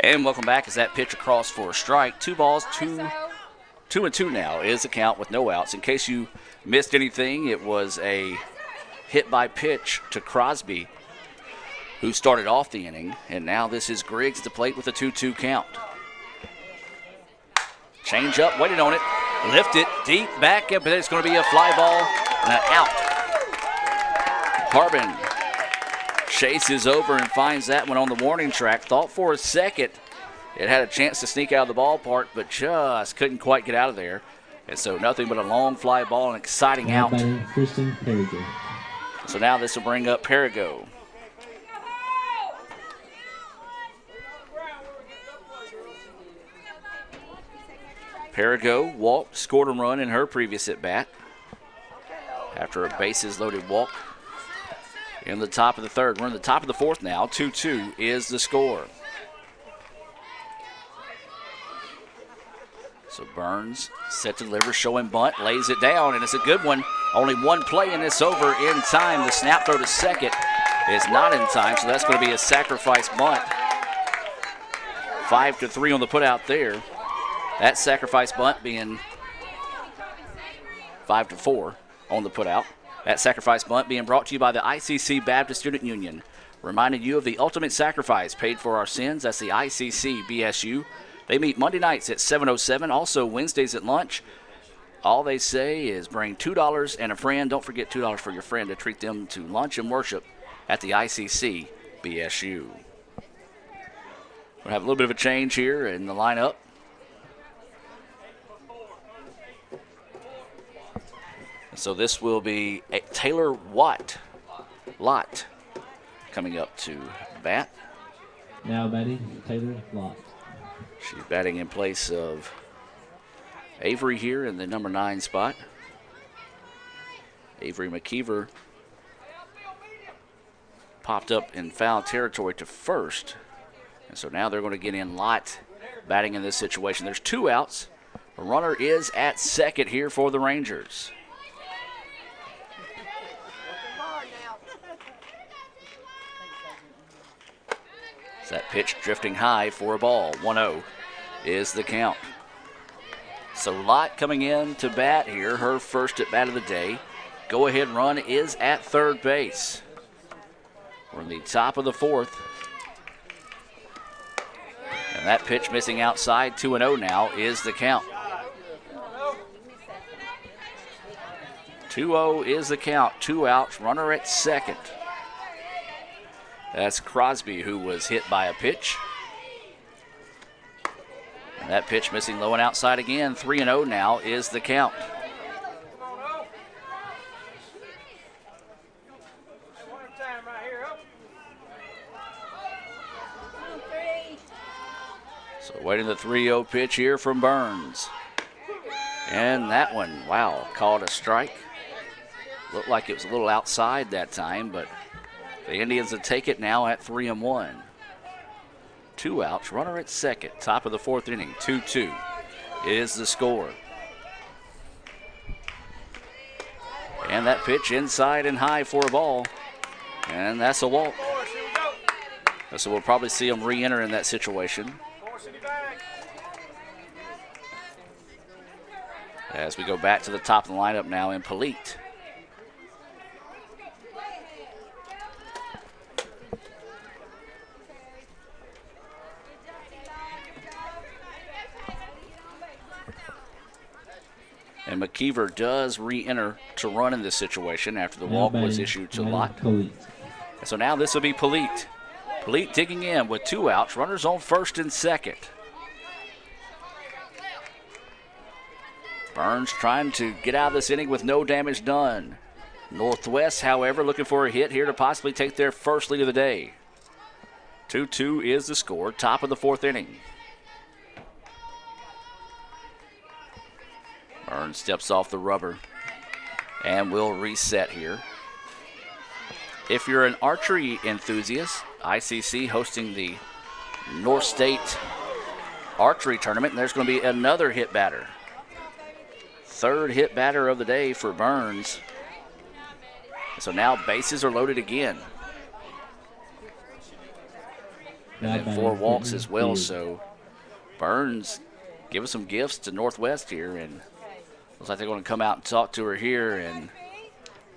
And welcome back as that pitch across for a strike. 2 balls, 2-2 now is the count with no outs. In case you missed anything, it was a hit by pitch to Crosby, who started off the inning. And now this is Griggs at the plate with a 2-2 count. Change up, waiting on it. Lift it deep back, but it's going to be a fly ball and an out. Harbin chases over and finds that one on the warning track. Thought for a second it had a chance to sneak out of the ballpark, but just couldn't quite get out of there. And so nothing but a long fly ball, an exciting out. So now this will bring up Perigo. Perigo walked, scored a run in her previous at-bat after a bases-loaded walk in the top of the third. We're in the top of the fourth now. 2-2 is the score. So Burns set to deliver, showing bunt, lays it down, and it's a good one. Only one play in this over in time. The snap throw to second is not in time, so that's going to be a sacrifice bunt. 5-3 on the putout there. That sacrifice bunt being 5-4 on the putout. That sacrifice bunt being brought to you by the ICC Baptist Student Union, reminding you of the ultimate sacrifice paid for our sins. That's the ICC BSU. They meet Monday nights at 7:07, also Wednesdays at lunch. All they say is bring $2 and a friend. Don't forget $2 for your friend to treat them to lunch and worship at the ICC BSU. We'll have a little bit of a change here in the lineup. So this will be Taylor Lott coming up to bat. Now batting, Taylor Lott. She's batting in place of Avery here in the number 9 spot. Avery McKeever popped up in foul territory to first. And so now they're going to get in Lott batting in this situation. There's 2 outs. A runner is at second here for the Rangers. That pitch drifting high for a ball. 1-0 is the count. So Lott coming in to bat here, her first at bat of the day. Go-ahead run is at third base. We're in the top of the fourth. And that pitch missing outside. 2-0 now is the count. 2-0 is the count. 2 outs, runner at second. That's Crosby, who was hit by a pitch. And that pitch missing low and outside again. 3-0 now is the count. So waiting the 3-0 pitch here from Burns. And that one, wow, called a strike. Looked like it was a little outside that time, but the Indians will take it now at 3-1. 2 outs, runner at second, top of the fourth inning. 2-2 is the score. And that pitch inside and high for a ball. And that's a walk. So we'll probably see them re-enter in that situation. As we go back to the top of the lineup now in Polite. And McKeever does re-enter to run in this situation after the walk was issued to Lott. So now this will be Polite. Polite digging in with 2 outs. Runners on first and second. Burns trying to get out of this inning with no damage done. Northwest, however, looking for a hit here to possibly take their first lead of the day. 2-2 is the score, top of the fourth inning. Burns steps off the rubber and will reset here. If you're an archery enthusiast, ICC hosting the North State Archery Tournament, and there's going to be another hit batter. Third hit batter of the day for Burns. So now bases are loaded again. and then 4 walks as well. So Burns giving some gifts to Northwest here, and looks like they're going to come out and talk to her here, and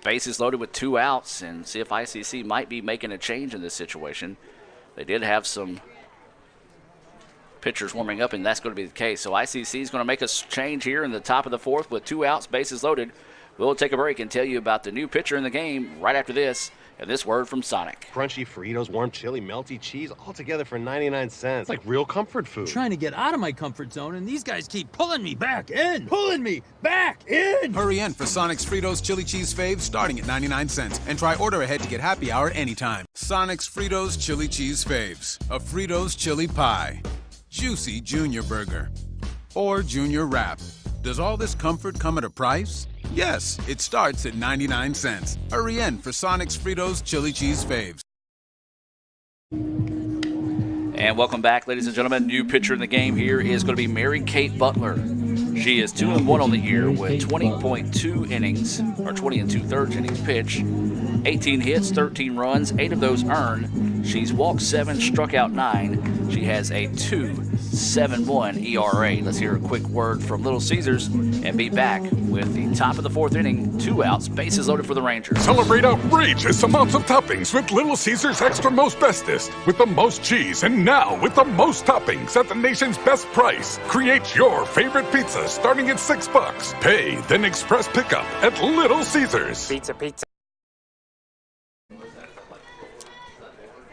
bases loaded with 2 outs, and see if ICC might be making a change in this situation. They did have some pitchers warming up, and that's going to be the case. So ICC is going to make a change here in the top of the 4th with 2 outs, bases loaded. We'll take a break and tell you about the new pitcher in the game right after this, and this word from Sonic. Crunchy Fritos, warm chili, melty cheese, all together for 99 cents. Like real comfort food. I'm trying to get out of my comfort zone, and these guys keep pulling me back in. Pulling me back in! Hurry in for Sonic's Fritos Chili Cheese Faves starting at 99 cents. And try order ahead to get happy hour anytime. Sonic's Fritos Chili Cheese Faves. A Fritos chili pie. Juicy Junior Burger. Or Junior Wrap. Does all this comfort come at a price? Yes, it starts at 99 cents. Hurry in for Sonic's Fritos Chili Cheese Faves. And welcome back, ladies and gentlemen. New pitcher in the game here is going to be Mary Kate Butler. She is 2-1 on the year with 20.2 innings, or 20 2/3 innings pitched, 18 hits, 13 runs, 8 of those earned. She's walked 7, struck out 9. She has a 2.71 ERA. Let's hear a quick word from Little Caesars and be back with the top of the 4th inning, 2 outs, bases loaded for the Rangers. Celebrate outrageous amounts of toppings with Little Caesars Extra Most Bestest. With the most cheese and now with the most toppings at the nation's best price. Create your favorite pizza starting at $6. Pay, then express pickup at Little Caesars. Pizza.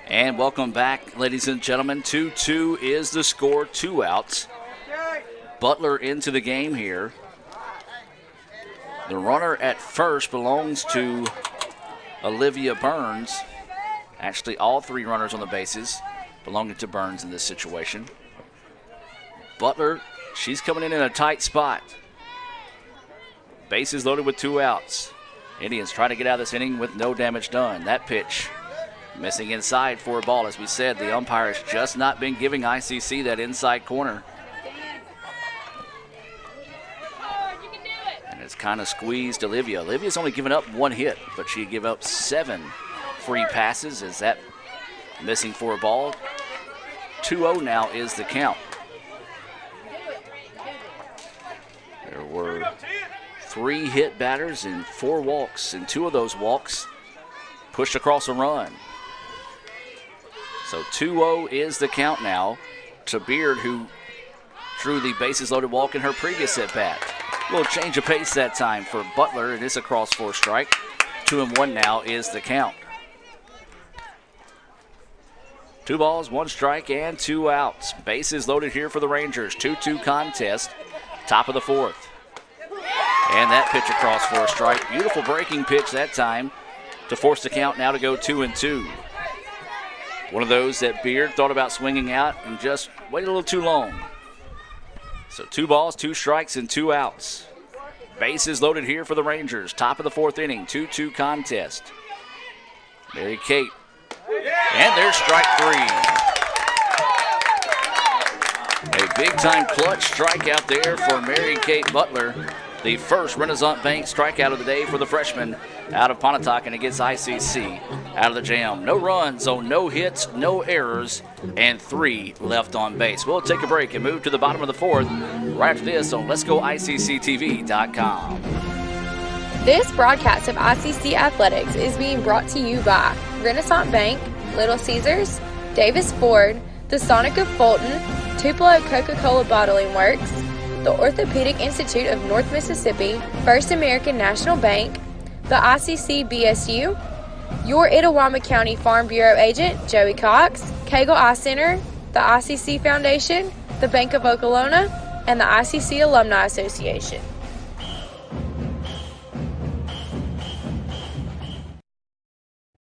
And welcome back, ladies and gentlemen. 2-2 is the score, 2 outs. Butler into the game here. The runner at first belongs to Olivia Burns. Actually, all 3 runners on the bases belonging to Burns in this situation. Butler, she's coming in a tight spot. Bases loaded with 2 outs. Indians trying to get out of this inning with no damage done. That pitch missing inside for a ball. As we said, the umpire has just not been giving ICC that inside corner. And it's kind of squeezed Olivia. Olivia's only given up 1 hit, but she gave up 7 free passes. Is that missing for a ball? 2-0 now is the count. There were 3 hit batters and 4 walks, and 2 of those walks pushed across a run. So 2-0 is the count now to Beard, who drew the bases loaded walk in her previous at bat. A little change of pace that time for Butler. It is a cross for a strike. 2-1 now is the count. 2 balls, 1 strike, and 2 outs. Bases loaded here for the Rangers. 2-2 contest, top of the 4th. And that pitch across for a strike. Beautiful breaking pitch that time to force the count now to go 2-2. One of those that Beard thought about swinging out and just waited a little too long. So 2 balls, 2 strikes, and 2 outs. Bases loaded here for the Rangers. Top of the 4th inning, 2-2 contest. Mary Kate. And there's strike 3. A big-time clutch strikeout there for Mary Kate Butler. The first Renaissance Bank strikeout of the day for the freshman out of Pontotoc, and it gets ICC out of the jam. No runs, so no hits, no errors, and 3 left on base. We'll take a break and move to the bottom of the 4th right after this on Let'sGoICCTV.com. This broadcast of ICC Athletics is being brought to you by Renaissance Bank, Little Caesars, Davis Ford, the Sonic of Fulton, Tupelo Coca-Cola Bottling Works, the Orthopedic Institute of North Mississippi, First American National Bank, the ICC BSU, your Itawamba County Farm Bureau agent, Joey Cox, Cagle Eye Center, the ICC Foundation, the Bank of Okolona, and the ICC Alumni Association.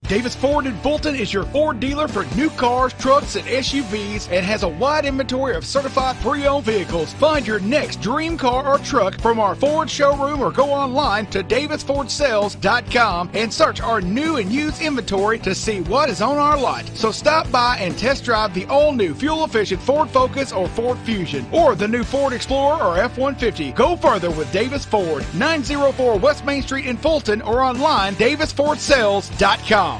Davis Ford in Fulton is your Ford dealer for new cars, trucks, and SUVs and has a wide inventory of certified pre-owned vehicles. Find your next dream car or truck from our Ford showroom or go online to davisfordsales.com and search our new and used inventory to see what is on our lot. So stop by and test drive the all-new fuel-efficient Ford Focus or Ford Fusion or the new Ford Explorer or F-150. Go further with Davis Ford, 904 West Main Street in Fulton or online davisfordsales.com.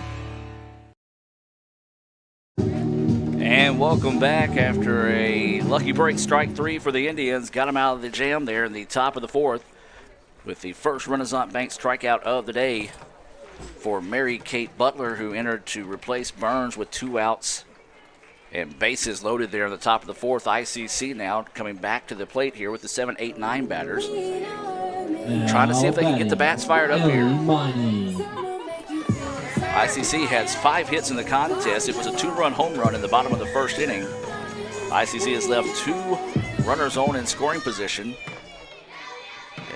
And welcome back after a lucky break strike 3 for the Indians. Got them out of the jam there in the top of the 4th with the first Renaissance Bank strikeout of the day for Mary Kate Butler, who entered to replace Burns with 2 outs and bases loaded there in the top of the 4th. ICC now coming back to the plate here with the 7, 8, 9 batters. Trying to see if they can get the bats fired up here. ICC has 5 hits in the contest. It was a 2-run home run in the bottom of the first inning. ICC has left 2 runners on in scoring position.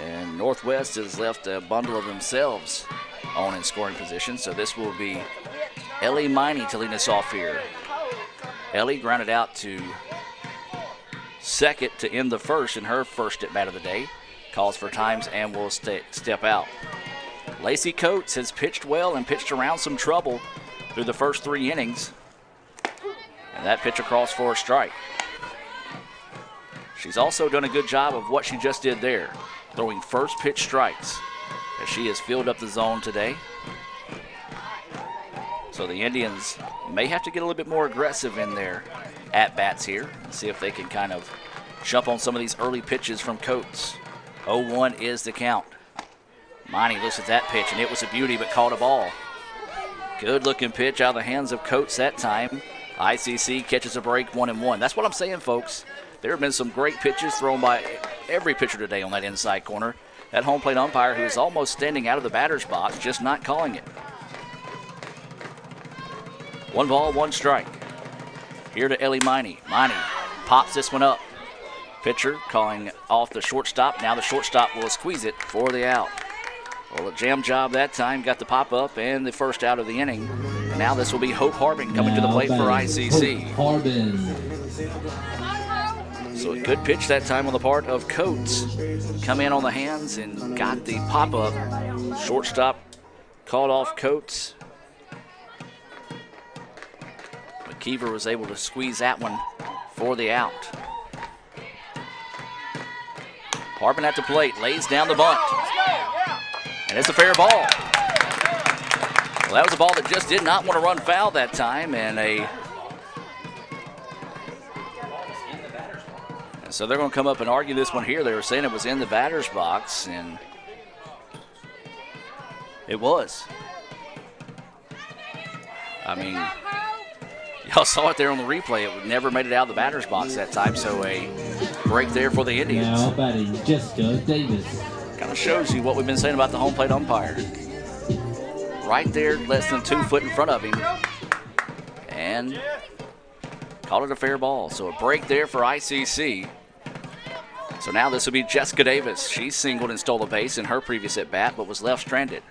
And Northwest has left a bundle of themselves on in scoring position. So this will be Ellie Miney to lead us off here. Ellie grounded out to second to end the first in her first at bat of the day. Calls for times and will step out. Lacey Coates has pitched well and pitched around some trouble through the first 3 innings. And that pitch across for a strike. She's also done a good job of what she just did there, throwing first pitch strikes as she has filled up the zone today. So the Indians may have to get a little bit more aggressive in their at-bats here and see if they can kind of jump on some of these early pitches from Coates. 0-1 is the count. Miney looks at that pitch, and it was a beauty, but caught a ball. Good-looking pitch out of the hands of Coates that time. ICC catches a break, 1-1. That's what I'm saying, folks. There have been some great pitches thrown by every pitcher today on that inside corner. That home plate umpire who is almost standing out of the batter's box, just not calling it. 1 ball, 1 strike. Here to Ellie Miney. Miney pops this one up. Pitcher calling off the shortstop. Now the shortstop will squeeze it for the out. Well, a jam job that time. Got the pop up and the first out of the inning. And now this will be Hope Harbin coming to the plate for ICC. Hope Harbin. So a good pitch that time on the part of Coates. Come in on the hands and got the pop up. Shortstop called off Coates. McKeever was able to squeeze that one for the out. Harbin at the plate, lays down the bunt. And it's a fair ball. Well, that was a ball that just did not want to run foul that time, and so they're going to come up and argue this one here. They were saying it was in the batter's box, and it was. I mean, y'all saw it there on the replay. It never made it out of the batter's box that time, so a break there for the Indians. Now batting Jessica Davis. Kind of shows you what we've been saying about the home plate umpire. Right there, less than 2 foot in front of him. And called it a fair ball. So a break there for ICC. So now this will be Jessica Davis. She singled and stole a base in her previous at-bat, but was left stranded.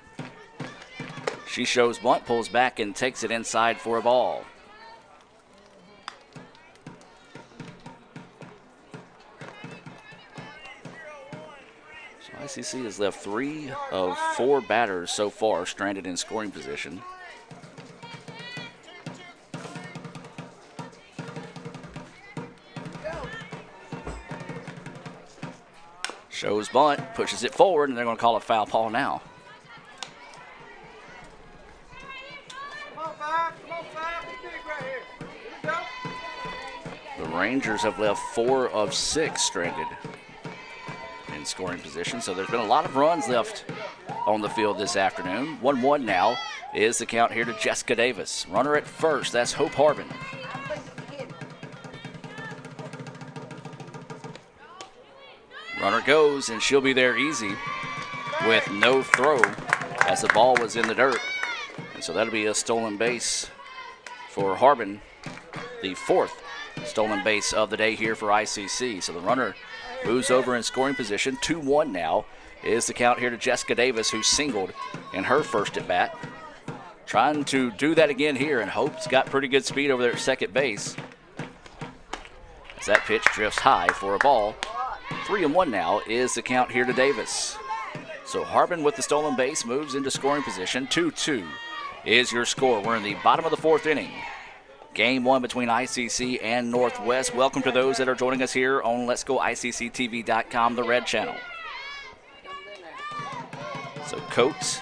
She shows bunt, pulls back, and takes it inside for a ball. ICC has left 3 of 4 batters so far stranded in scoring position. Shows bunt, pushes it forward, and they're going to call a foul ball now. The Rangers have left 4 of 6 stranded in scoring position, so there's been a lot of runs left on the field this afternoon. 1-1 now is the count here to Jessica Davis. Runner at first, that's Hope Harbin. Runner goes, and she'll be there easy with no throw as the ball was in the dirt. And so that'll be a stolen base for Harbin, the 4th stolen base of the day here for ICC. So the runner moves over in scoring position. 2-1 now is the count here to Jessica Davis, who singled in her first at bat. Trying to do that again here, and Hope's got pretty good speed over there at second base. As that pitch drifts high for a ball. 3-1 now is the count here to Davis. So Harbin with the stolen base moves into scoring position. 2-2 is your score. We're in the bottom of the 4th inning. Game 1 between ICC and Northwest. Welcome to those that are joining us here on Let'sGoICCTV.com, the Red Channel. So Coates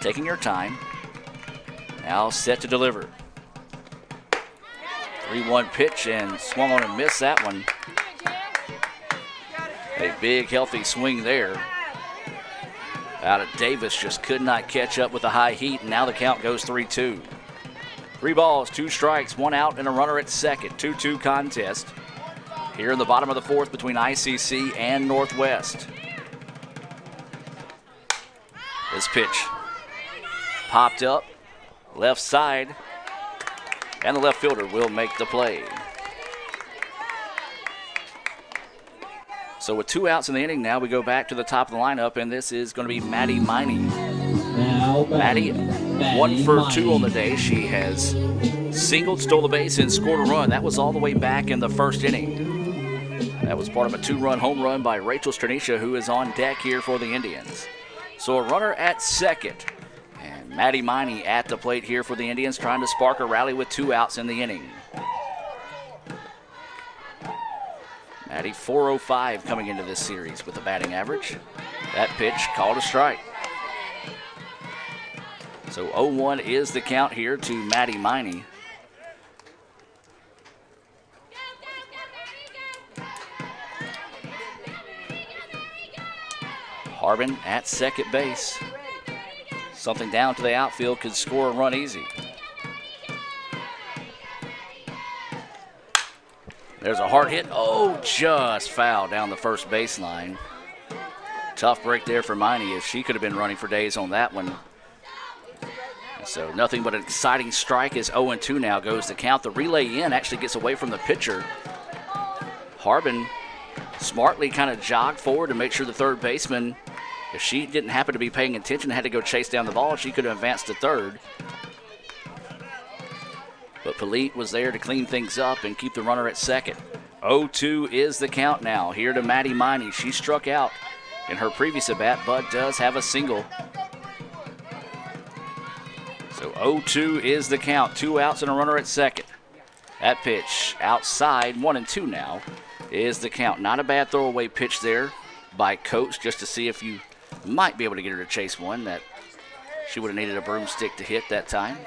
taking your time. Now set to deliver. 3-1 pitch and swung on and missed that one. A big, healthy swing there. Out of Davis, just could not catch up with the high heat, and now the count goes 3-2. 3 balls, 2 strikes, 1 out, and a runner at second. 2-2 contest here in the bottom of the 4th between ICC and Northwest. This pitch popped up, left side, and the left fielder will make the play. So with 2 outs in the inning, now we go back to the top of the lineup, and this is going to be Maddie Miney. Maddie, 1 for 2 on the day. She has singled, stole the base, and scored a run. That was all the way back in the 1st inning. That was part of a 2-run home run by Rachel Stranisha, who is on deck here for the Indians. So a runner at second. And Maddie Miney at the plate here for the Indians, trying to spark a rally with 2 outs in the inning. Maddie, 405 coming into this series with a batting average. That pitch called a strike. So 0-1 is the count here to Maddie Miney. Harbin at second base. Something down to the outfield, could score a run easy. There's a hard hit. Oh, just foul down the first baseline. Tough break there for Miney, as she could have been running for days on that one. So nothing but an exciting strike as 0-2 now goes the count. The relay in actually gets away from the pitcher. Harbin smartly kind of jogged forward to make sure the third baseman, if she didn't happen to be paying attention, had to go chase down the ball, she could have advanced to third. But Polite was there to clean things up and keep the runner at second. 0-2 is the count now here to Maddie Miney. She struck out in her previous at-bat, but does have a single. So 0-2 is the count. 2 outs and a runner at second. That pitch outside, 1-2 now is the count. Not a bad throwaway pitch there by Coates, just to see if you might be able to get her to chase one. That she would have needed a broomstick to hit that time.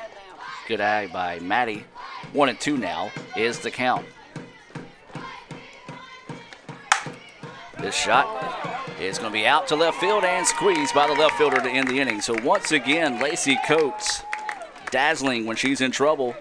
Good eye by Maddie. 1-2 now is the count. This shot is going to be out to left field and squeezed by the left fielder to end the inning. So once again, Lacey Coates dazzling when she's in trouble.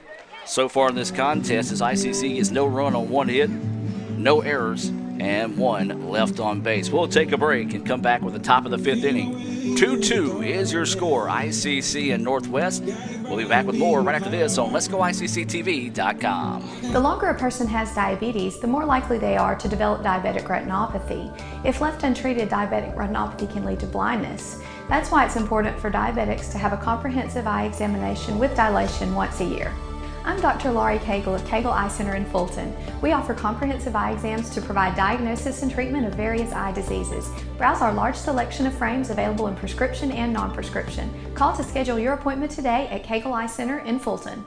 So far in this contest, as ICC gets no run on 1 hit, no errors, and 1 left on base. We'll take a break and come back with the top of the 5th inning. 2-2 is your score, ICC and Northwest. We'll be back with more right after this on Let'sGoICCTV.com. The longer a person has diabetes, the more likely they are to develop diabetic retinopathy. If left untreated, diabetic retinopathy can lead to blindness. That's why it's important for diabetics to have a comprehensive eye examination with dilation once a year. I'm Dr. Laurie Cagle of Cagle Eye Center in Fulton. We offer comprehensive eye exams to provide diagnosis and treatment of various eye diseases. Browse our large selection of frames available in prescription and non-prescription. Call to schedule your appointment today at Cagle Eye Center in Fulton.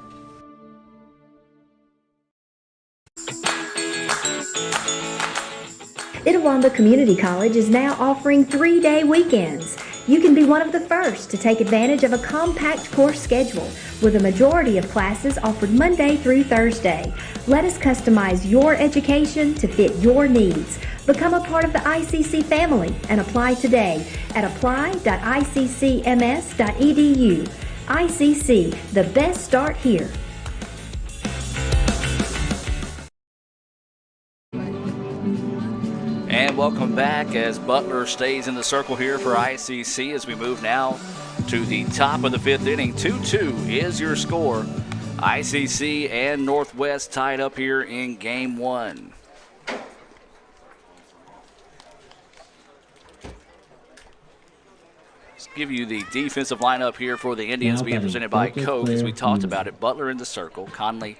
Itawamba Community College is now offering 3-day weekends. You can be one of the first to take advantage of a compact course schedule with a majority of classes offered Monday through Thursday. Let us customize your education to fit your needs. Become a part of the ICC family and apply today at apply.iccms.edu. ICC, the best start here. And welcome back as Butler stays in the circle here for ICC as we move now to the top of the 5th inning. 2-2 is your score. ICC and Northwest tied up here in game 1. Let's give you the defensive lineup here for the Indians, being presented by Coke. As we talked about it, Butler in the circle, Conley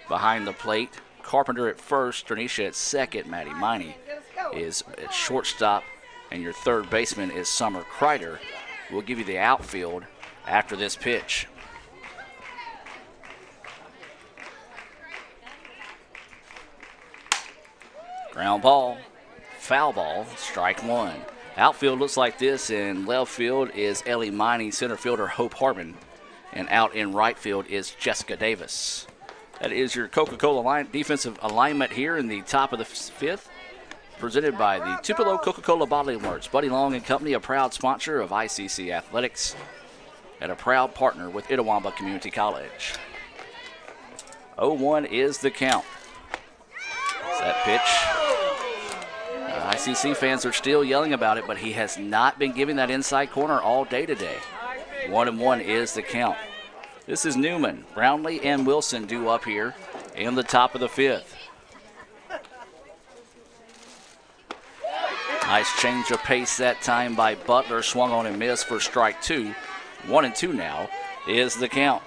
behind the plate, Carpenter at first, Stranisha at second, Maddie Miney is at shortstop, and your third baseman is Summer Kreider. We'll give you the outfield after this pitch. Ground ball, foul ball, strike 1. Outfield looks like this. In left field is Ellie Miney, center fielder Hope Harbin, and out in right field is Jessica Davis. That is your Coca-Cola defensive alignment here in the top of the fifth, presented by the Tupelo Coca-Cola Bottling Works. Buddy Long and Company, a proud sponsor of ICC Athletics and a proud partner with Itawamba Community College. 0-1 is the count. That pitch. ICC fans are still yelling about it, but he has not been giving that inside corner all day today. 1-1 is the count. This is Newman. Brownlee and Wilson due up here in the top of the fifth. Nice change of pace that time by Butler. Swung on and missed for strike two. 1-2 now is the count.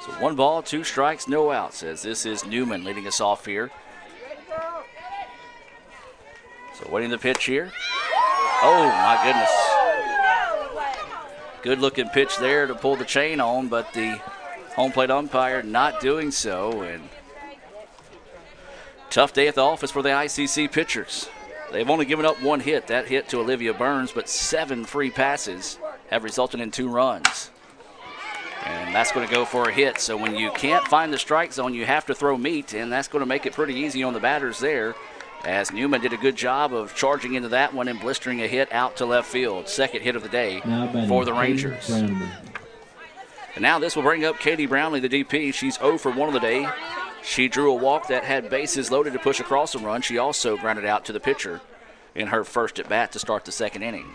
So 1 ball, 2 strikes, no outs, as this is Newman leading us off here. So waiting the pitch here. Oh, my goodness. Good looking pitch there to pull the chain on, but the home plate umpire not doing so. And tough day at the office for the ICC pitchers. They've only given up 1 hit, that hit to Olivia Burns, but 7 free passes have resulted in 2 runs. And that's going to go for a hit. So when you can't find the strike zone, you have to throw meat, and that's going to make it pretty easy on the batters there, as Newman did a good job of charging into that one and blistering a hit out to left field. Second hit of the day for the Rangers. And now this will bring up Katie Brownlee, the DP. She's 0 for 1 of the day. She drew a walk that had bases loaded to push across a run. She also grounded out to the pitcher in her first at bat to start the second inning.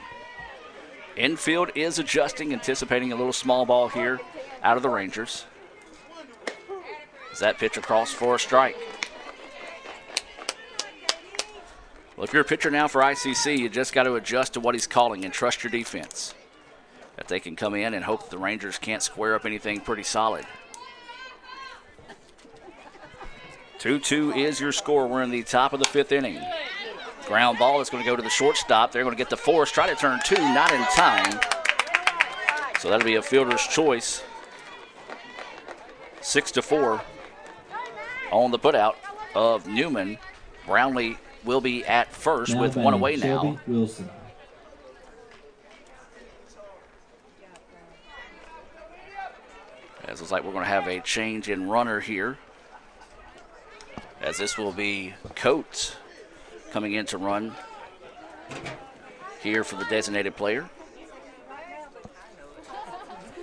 Infield is adjusting, anticipating a little small ball here out of the Rangers. Is that pitch across for a strike? Well, if you're a pitcher now for ICC, you just got to adjust to what he's calling and trust your defense, that they can come in and hope that the Rangers can't square up anything pretty solid. 2-2 is your score. We're in the top of the 5th inning. Ground ball is going to go to the shortstop. They're going to get the force. Try to turn 2, not in time. So that'll be a fielder's choice. 6-4 on the putout of Newman. Brownlee will be at first with 1 away now. Wilson. As it looks like we're going to have a change in runner here, as this will be Coates coming in to run here for the designated player.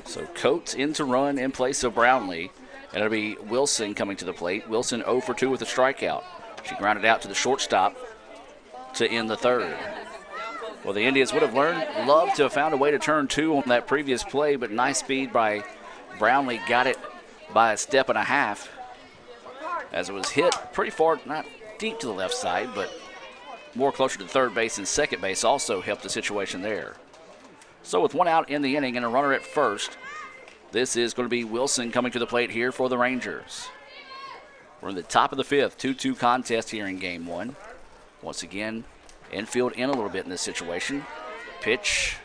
So Coates in to run in place of Brownlee, and it'll be Wilson coming to the plate. Wilson 0 for 2 with a strikeout. She grounded out to the shortstop to end the third. Well, the Indians would have loved to have found a way to turn 2 on that previous play, but nice speed by Brownlee got it by a step and a half, as it was hit pretty far, not deep to the left side, but more closer to third base, and second base also helped the situation there. So with 1 out in the inning and a runner at first, this is going to be Wilson coming to the plate here for the Rangers. We're in the top of the 5th, 2-2 contest here in game 1. Once again, infield in a little bit in this situation. Pitch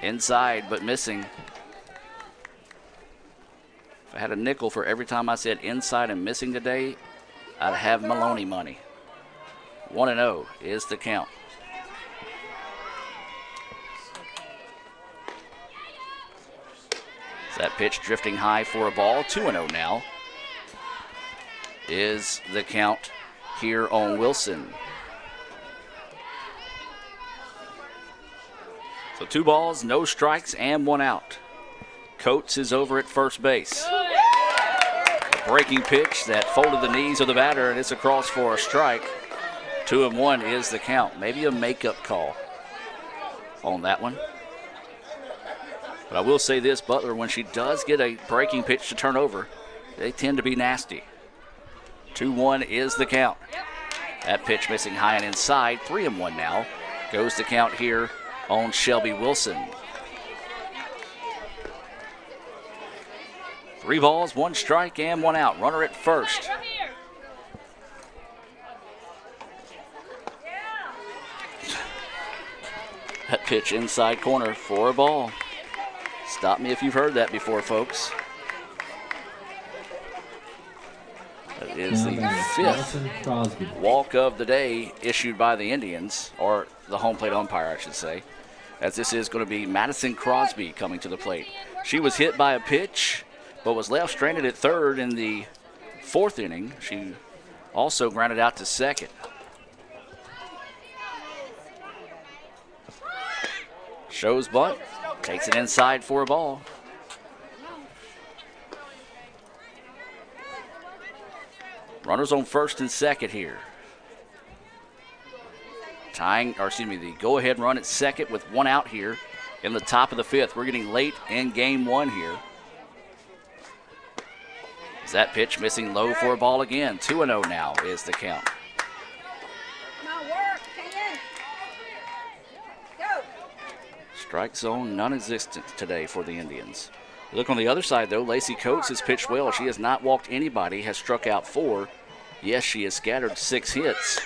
inside but missing. If I had a nickel for every time I said inside and missing today, I'd have Maloney money. 1-0 is the count. That pitch drifting high for a ball. 2-0 now is the count here on Wilson. So 2 balls, no strikes, and 1 out. Coates is over at first base. A breaking pitch that folded the knees of the batter, and it's across for a strike. 2-1 is the count. Maybe a makeup call on that one. But I will say this, Butler, when she does get a breaking pitch to turn over, they tend to be nasty. 2-1 is the count. That pitch missing high and inside. 3-1 now goes the count here on Shelby Wilson. 3 balls, 1 strike, and 1 out. Runner at first. That pitch inside corner for a ball. Stop me if you've heard that before, folks. That is the 5th walk of the day issued by the Indians, or the home plate umpire, I should say. as this is going to be Madison Crosby coming to the plate. She was hit by a pitch, but was left stranded at third in the 4th inning. She also grounded out to second. Shows bunt, takes it inside for a ball. Runners on first and second here. The go-ahead run at second with 1 out here in the top of the 5th. We're getting late in game 1 here. Is that pitch missing low for a ball again? 2-0 now is the count. Strike zone non-existent today for the Indians. Look on the other side, though. Lacey Coates has pitched well. She has not walked anybody, has struck out 4. Yes, she has scattered 6 hits,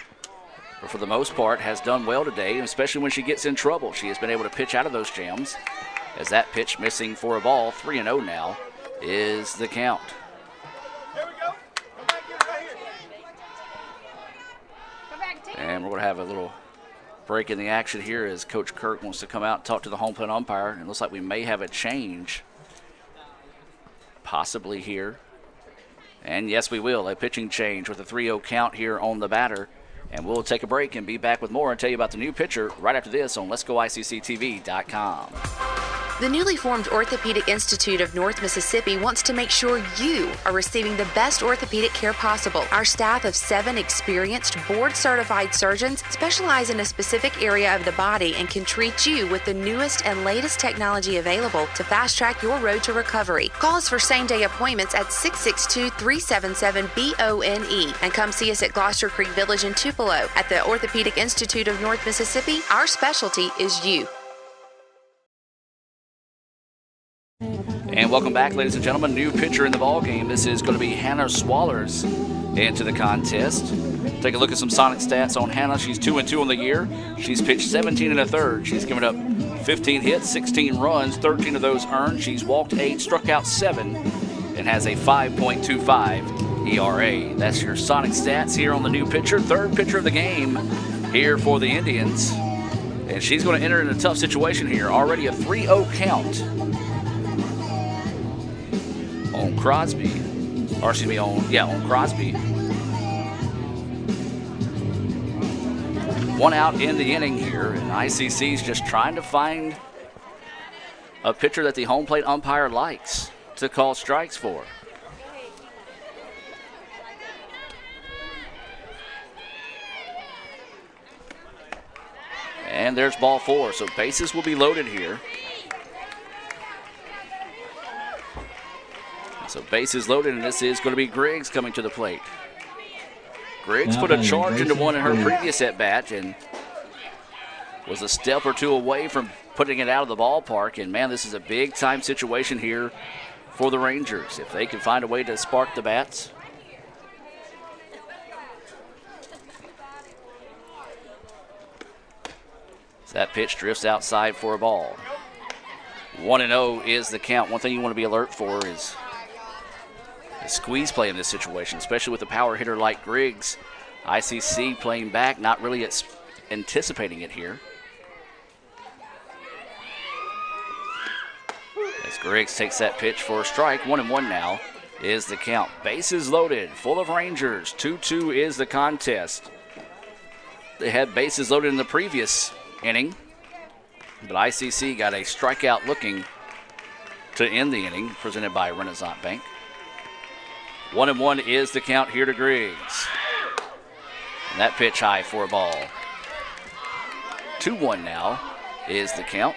but for the most part has done well today, especially when she gets in trouble. She has been able to pitch out of those jams. As that pitch missing for a ball, 3-0 now is the count. And we're going to have a little break in the action here as Coach Kirk wants to come out and talk to the home plate umpire. It looks like we may have a change possibly here. And yes, we will. A pitching change with a 3-0 count here on the batter. And we'll take a break and be back with more and tell you about the new pitcher right after this on Let'sGoICCTV.com. The newly formed Orthopedic Institute of North Mississippi wants to make sure you are receiving the best orthopedic care possible. Our staff of 7 experienced, board-certified surgeons specialize in a specific area of the body and can treat you with the newest and latest technology available to fast-track your road to recovery. Call us for same-day appointments at 662-377-BONE and come see us at Gloucester Creek Village in Tupelo. At the Orthopedic Institute of North Mississippi, our specialty is you. And welcome back, ladies and gentlemen. New pitcher in the ball game. This is going to be Hannah Swallers into the contest. Take a look at some Sonic stats on Hannah. She's 2-2 on the year. She's pitched 17 1/3. She's given up 15 hits, 16 runs, 13 of those earned. She's walked 8, struck out 7, and has a 5.25 ERA. That's your Sonic stats here on the new pitcher. 3rd pitcher of the game here for the Indians. And she's going to enter in a tough situation here. Already a 3-0 count on Crosby. On Crosby. 1 out in the inning here, and ICC's just trying to find a pitcher that the home plate umpire likes to call strikes for. And there's ball 4, so bases will be loaded here. So bases loaded, and this is going to be Griggs coming to the plate. Griggs put a charge into one in her previous at-bat and was a step or 2 away from putting it out of the ballpark. And, man, this is a big-time situation here for the Rangers. If they can find a way to spark the bats. So that pitch drifts outside for a ball. 1-0 is the count. One thing you want to be alert for is squeeze play in this situation, especially with a power hitter like Griggs. ICC playing back, not really anticipating it here. As Griggs takes that pitch for a strike, 1-1 now is the count. Bases loaded, full of Rangers. 2-2 is the contest. They had bases loaded in the previous inning, but ICC got a strikeout looking to end the inning, presented by Renaissance Bank. 1-1 is the count here to Griggs. And that pitch high for a ball. 2-1 now is the count.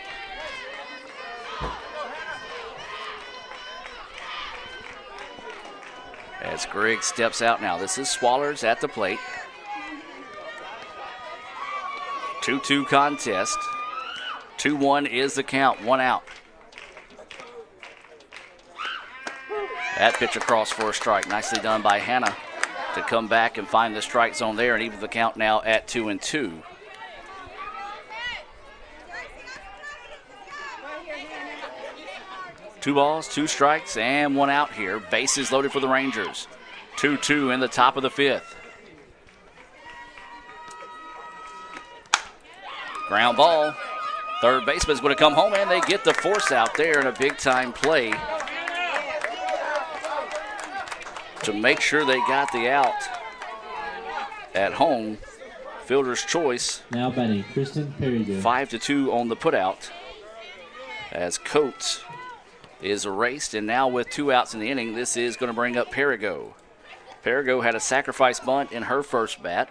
As Griggs steps out now. This is Swallers at the plate. 2-2 contest. 2-1 is the count. 1 out. That pitch across for a strike. Nicely done by Hannah to come back and find the strike zone there and even the count now at 2-2. Two balls, 2 strikes, and 1 out here. Bases loaded for the Rangers. 2-2 in the top of the 5th. Ground ball. Third baseman's going to come home, and they get the force out there in a big-time play to make sure they got the out at home. Fielder's choice. Now batting, Kristen Perrigo. 5-2 on the putout as Coates is erased, and now with 2 outs in the inning, this is going to bring up Perrigo. Perrigo had a sacrifice bunt in her first bat,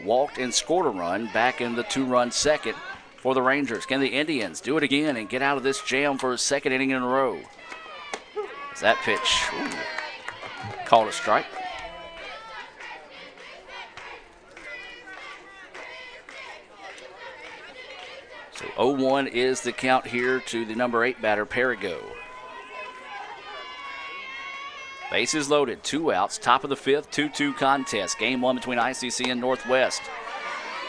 walked and scored a run back in the 2-run second for the Rangers. Can the Indians do it again and get out of this jam for a second inning in a row? As that pitch called a strike. So 0-1 is the count here to the number 8 batter, Perrigo. Bases loaded, 2 outs, top of the 5th, 2-2 contest. Game 1 between ICC and Northwest.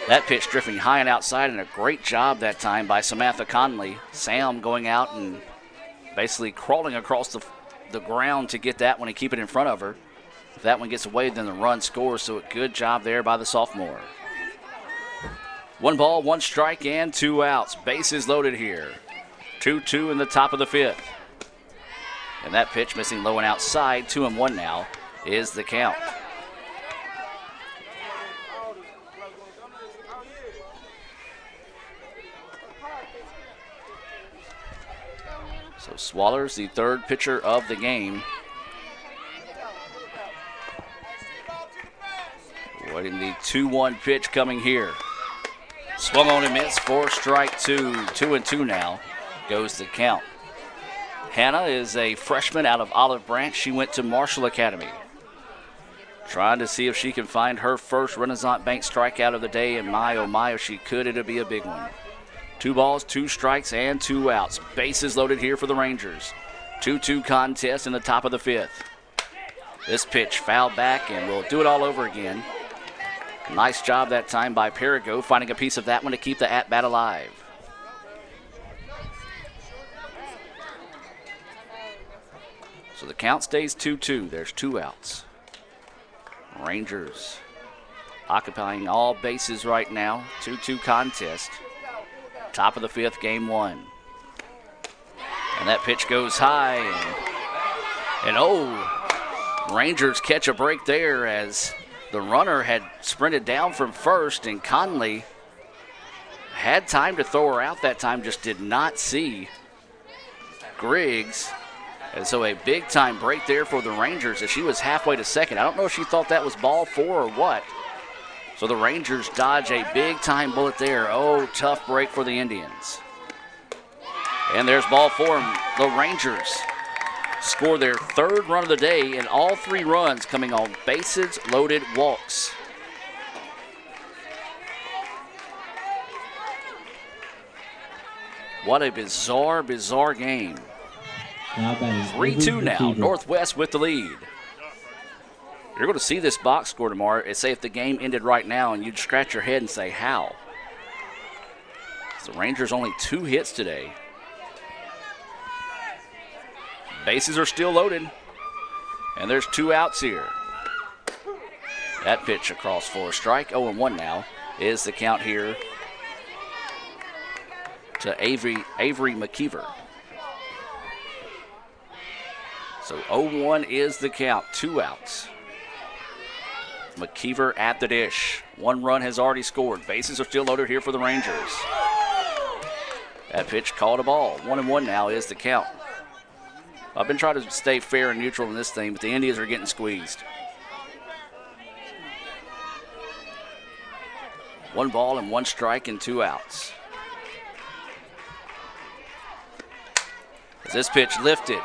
That pitch drifting high and outside, and a great job that time by Samantha Conley. Sam going out and basically crawling across the ground to get that one and keep it in front of her. If that one gets away, then the run scores, so a good job there by the sophomore. 1 ball, 1 strike, and 2 outs. Bases loaded here. 2-2 in the top of the 5th. And that pitch missing low and outside. 2-1 now is the count. So Swallers, the third pitcher of the game. Waiting the 2-1 pitch coming here. Swung on and missed for strike 2. 2-2 now goes the count. Hannah is a freshman out of Olive Branch. She went to Marshall Academy. Trying to see if she can find her first Renaissance Bank strikeout of the day, and my, oh my, if she could, it'll be a big one. 2 balls, 2 strikes, and 2 outs. Bases loaded here for the Rangers. 2-2 contest in the top of the 5th. This pitch fouled back, and we'll do it all over again. Nice job that time by Perrigo, finding a piece of that one to keep the at-bat alive. So the count stays 2-2. There's 2 outs. Rangers occupying all bases right now. 2-2 contest. Top of the 5th, game 1. And that pitch goes high. And Rangers catch a break there as the runner had sprinted down from first, and Conley had time to throw her out that time, just did not see Griggs. And so a big-time break there for the Rangers as she was halfway to second. I don't know if she thought that was ball 4 or what. So the Rangers dodge a big-time bullet there. Oh, tough break for the Indians. And there's ball 4. The Rangers score their 3rd run of the day, and all 3 runs coming on bases-loaded walks. What a bizarre, bizarre game. 3-2 now, Northwest with the lead. You're going to see this box score tomorrow and say if the game ended right now, and you'd scratch your head and say, how? The Rangers only 2 hits today. Bases are still loaded, and there's 2 outs here. That pitch across for a strike. 0-1 now is the count here to Avery McKeever. So 0-1 is the count, 2 outs. McKeever at the dish. 1 run has already scored. Bases are still loaded here for the Rangers. That pitch called a ball. 1-1 now is the count. I've been trying to stay fair and neutral in this thing, but the Indians are getting squeezed. 1 ball and 1 strike and 2 outs. As this pitch lifted,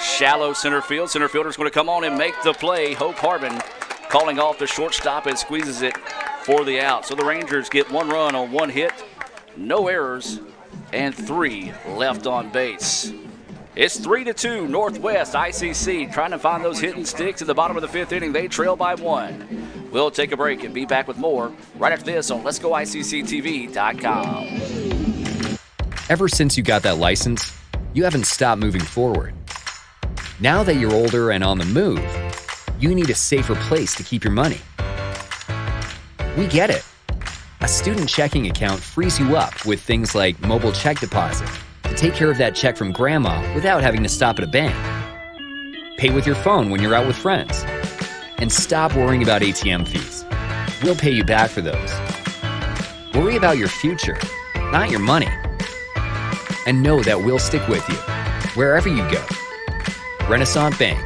shallow center field. Center fielder's going to come on and make the play. Hope Harbin calling off the shortstop and squeezes it for the out. So the Rangers get 1 run on 1 hit, no errors, and 3 left on base. It's 3-2 Northwest. ICC trying to find those hitting sticks at the bottom of the 5th inning. They trail by 1. We'll take a break and be back with more right after this on Let'sGoICCTV.com. Ever since you got that license, you haven't stopped moving forward. Now that you're older and on the move, you need a safer place to keep your money. We get it. A student checking account frees you up with things like mobile check deposit to take care of that check from grandma without having to stop at a bank. Pay with your phone when you're out with friends. And stop worrying about ATM fees. We'll pay you back for those. Worry about your future, not your money. And know that we'll stick with you, wherever you go. Renaissance Bank.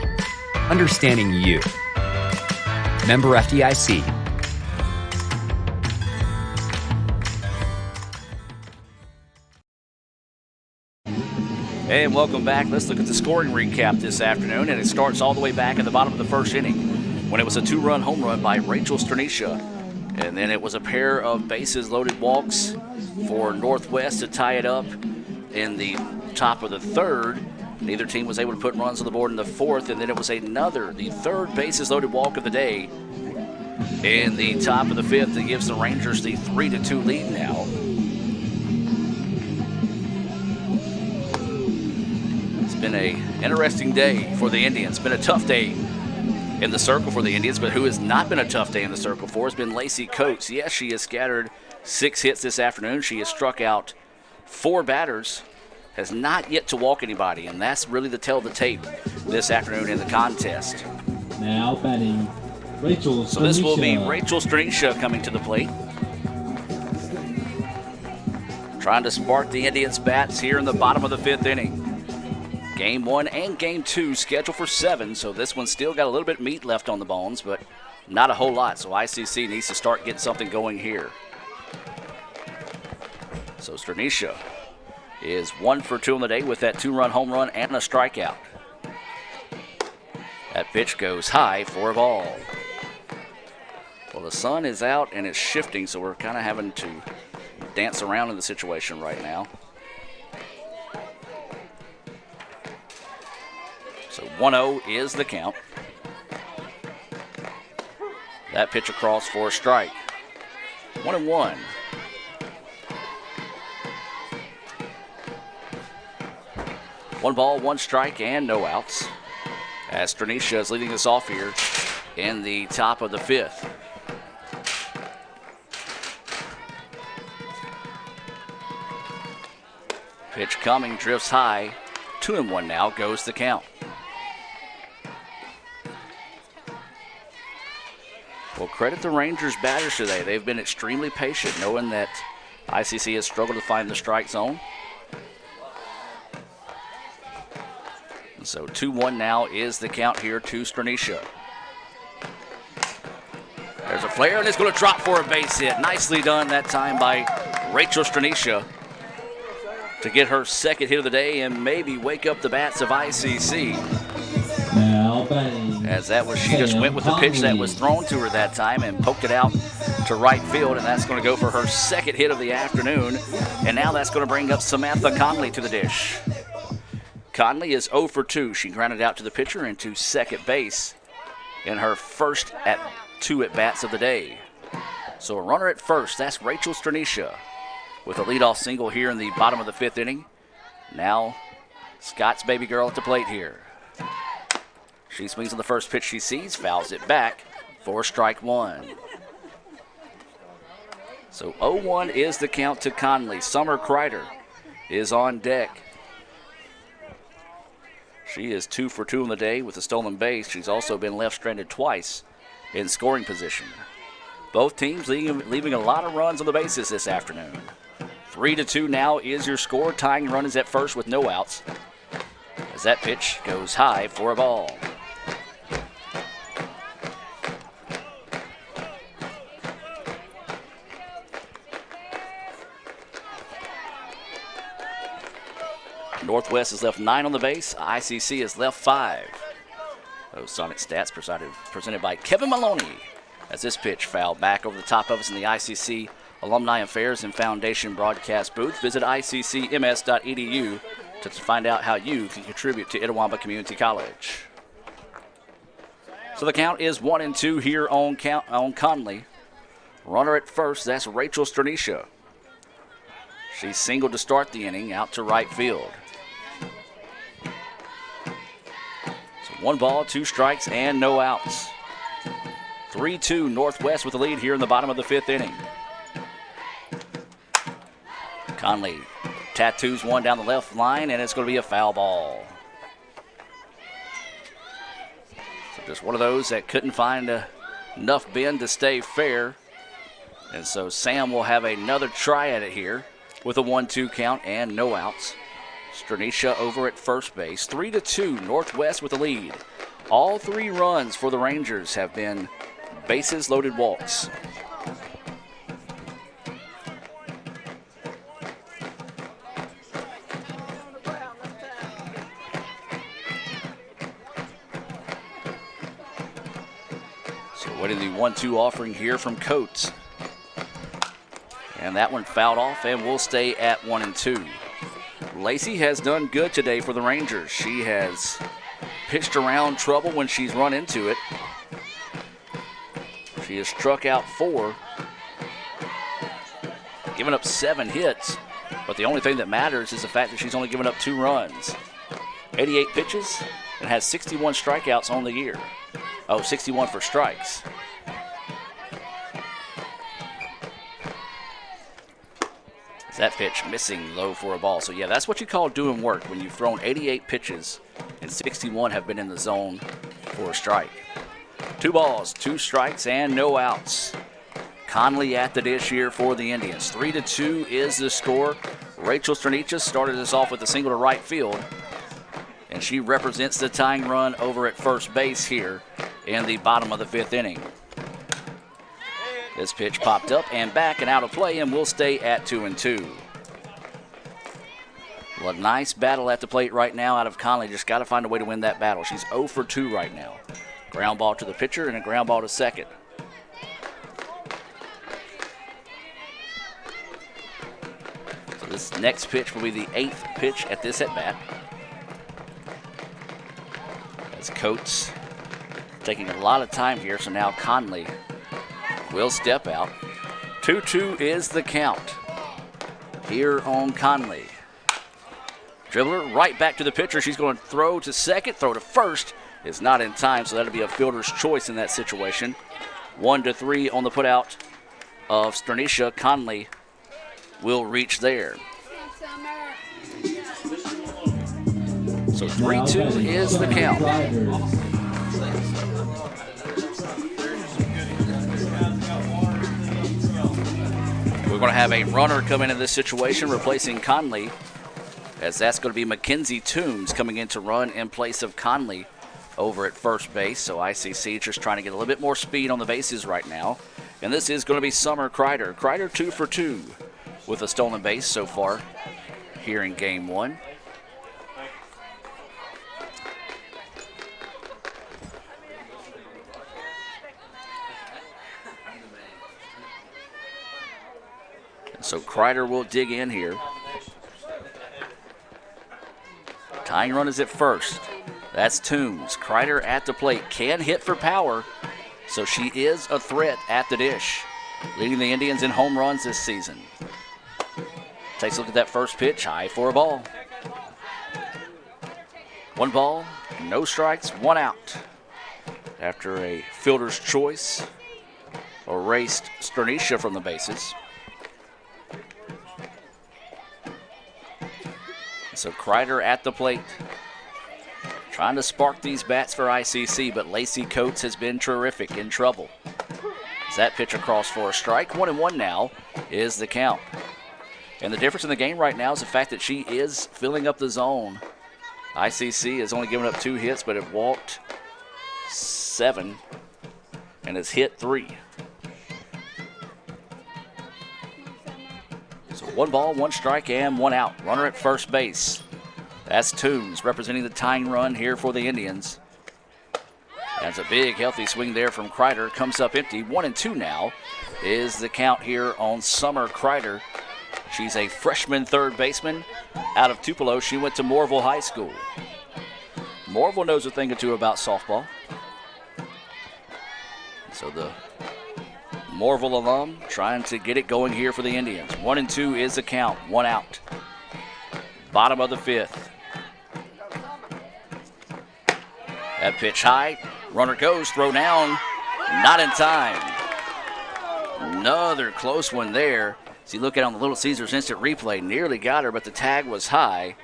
Understanding you. Member FDIC. And welcome back. Let's look at the scoring recap this afternoon, and it starts all the way back at the bottom of the first inning when it was a 2-run home run by Rachel Stranisha. And then it was a pair of bases loaded walks for Northwest to tie it up in the top of the third. Neither team was able to put runs on the board in the fourth, and then it was the third bases loaded walk of the day in the top of the fifth that gives the Rangers the 3-2 lead now. It's been an interesting day for the Indians. Been a tough day in the circle for the Indians, but who has not been a tough day in the circle for has been Lacey Coates. Yes, she has scattered 6 hits this afternoon. She has struck out 4 batters, has not yet to walk anybody, and that's really the tell of the tape this afternoon in the contest. Now batting, Rachel Stranisha. So this will be Rachel Stranisha coming to the plate, trying to spark the Indians' bats here in the bottom of the 5th inning. Game 1 and Game 2 scheduled for 7, so this one's still got a little bit of meat left on the bones, but not a whole lot, so ICC needs to start getting something going here. So Stranisha is 1 for 2 on the day with that 2-run home run and a strikeout. That pitch goes high for a ball. Well, the sun is out and it's shifting, so we're kind of having to dance around in the situation right now. So 1-0 is the count. That pitch across for a strike. 1-1. One ball, 1 strike, and no outs. As Stranisha is leading us off here in the top of the 5th. Pitch coming, drifts high. 2-1 now goes the count. Well, credit the Rangers batters today. They've been extremely patient, knowing that ICC has struggled to find the strike zone. So 2-1 now is the count here to Stranisha. There's a flare, and it's going to drop for a base hit. Nicely done that time by Rachel Stranisha to get her 2nd hit of the day and maybe wake up the bats of ICC. Now batting, as that was, she just went with the pitch that was thrown to her that time and poked it out to right field, and that's going to go for her 2nd hit of the afternoon. And now that's going to bring up Samantha Conley to the dish. Conley is 0 for 2. She grounded out to the pitcher into 2nd base in her first 2 at-bats of the day. So a runner at first, that's Rachel Stranisha with a leadoff single here in the bottom of the 5th inning. Now Scott's baby girl at the plate here. She swings on the first pitch she sees, fouls it back for strike 1. So 0-1 is the count to Conley. Summer Kreider is on deck. She is 2 for 2 on the day with a stolen base. She's also been left stranded twice in scoring position. Both teams leaving a lot of runs on the bases this afternoon. 3-2 now is your score. Tying run is at first with no outs, as that pitch goes high for a ball. Northwest has left 9 on the base. ICC has left 5. Those Sonic stats presented by Kevin Maloney, as this pitch fouled back over the top of us in the ICC Alumni Affairs and Foundation broadcast booth. Visit iccms.edu to find out how you can contribute to Itawamba Community College. So the count is 1-2 here on Conley. Runner at first, that's Rachel Stranisha. She singled to start the inning out to right field. 1 ball, 2 strikes, and no outs. 3-2 Northwest with the lead here in the bottom of the 5th inning. Conley tattoos one down the left line, and it's going to be a foul ball. So just one of those that couldn't find enough bend to stay fair. And so Sam will have another try at it here with a 1-2 count and no outs. Stranicia over at first base. 3-2, Northwest with the lead. All 3 runs for the Rangers have been bases loaded walks. So waiting the 1-2 offering here from Coates. And that one fouled off and will stay at 1-2. Lacey has done good today for the Rangers. She has pitched around trouble when she's run into it. She has struck out 4, given up 7 hits, but the only thing that matters is the fact that she's only given up 2 runs. 88 pitches and has 61 strikeouts on the year. 61 for strikes. That pitch missing low for a ball. So, yeah, that's what you call doing work when you've thrown 88 pitches and 61 have been in the zone for a strike. 2 balls, 2 strikes, and no outs. Conley at the dish here for the Indians. 3-2 is the score. Rachel Stranicia started us off with a single to right field, and she represents the tying run over at first base here in the bottom of the 5th inning. This pitch popped up and back and out of play and will stay at 2-2. Well, a nice battle at the plate right now out of Conley. Just got to find a way to win that battle. She's 0 for 2 right now. Ground ball to the pitcher and a ground ball to second. So this next pitch will be the 8th pitch at this at-bat. As Coates taking a lot of time here, so now Conley will step out. 2-2 is the count here on Conley. Dribbler right back to the pitcher. She's going to throw to second, throw to first. Is not in time, so that'll be a fielder's choice in that situation. 1-3 on the putout of Stranicia. Conley will reach there. So 3-2 is the count. We're going to have a runner come into this situation, replacing Conley, as that's going to be Mackenzie Toombs coming in to run in place of Conley over at first base. So ICC just trying to get a little bit more speed on the bases right now. And this is going to be Summer Kreider. Kreider 2 for 2 with a stolen base so far here in game 1. So Kreider will dig in here. Tying run is at first. That's Toombs. Kreider at the plate. Can hit for power, so she is a threat at the dish, leading the Indians in home runs this season. Takes a look at that first pitch. High for a ball. 1 ball, no strikes, 1 out. After a fielder's choice erased Stranicia from the bases. So Kreider at the plate, trying to spark these bats for ICC, but Lacey Coates has been terrific, in trouble. As that pitch across for a strike. 1-1 now is the count. And the difference in the game right now is the fact that she is filling up the zone. ICC has only given up 2 hits, but have walked 7 and has hit 3. So 1 ball, 1 strike, and 1 out. Runner at first base. That's Toombs representing the tying run here for the Indians. That's a big, healthy swing there from Kreider. Comes up empty. 1-2 now is the count here on Summer Kreider. She's a freshman third baseman out of Tupelo. She went to Moorville High School. Moorville knows a thing or two about softball. So the Moorville alum trying to get it going here for the Indians. 1-2 is the count. 1 out. Bottom of the 5th. That pitch high. Runner goes. Throw down. Not in time. Another close one there. As you look at it on the Little Caesars instant replay, nearly got her, but the tag was high.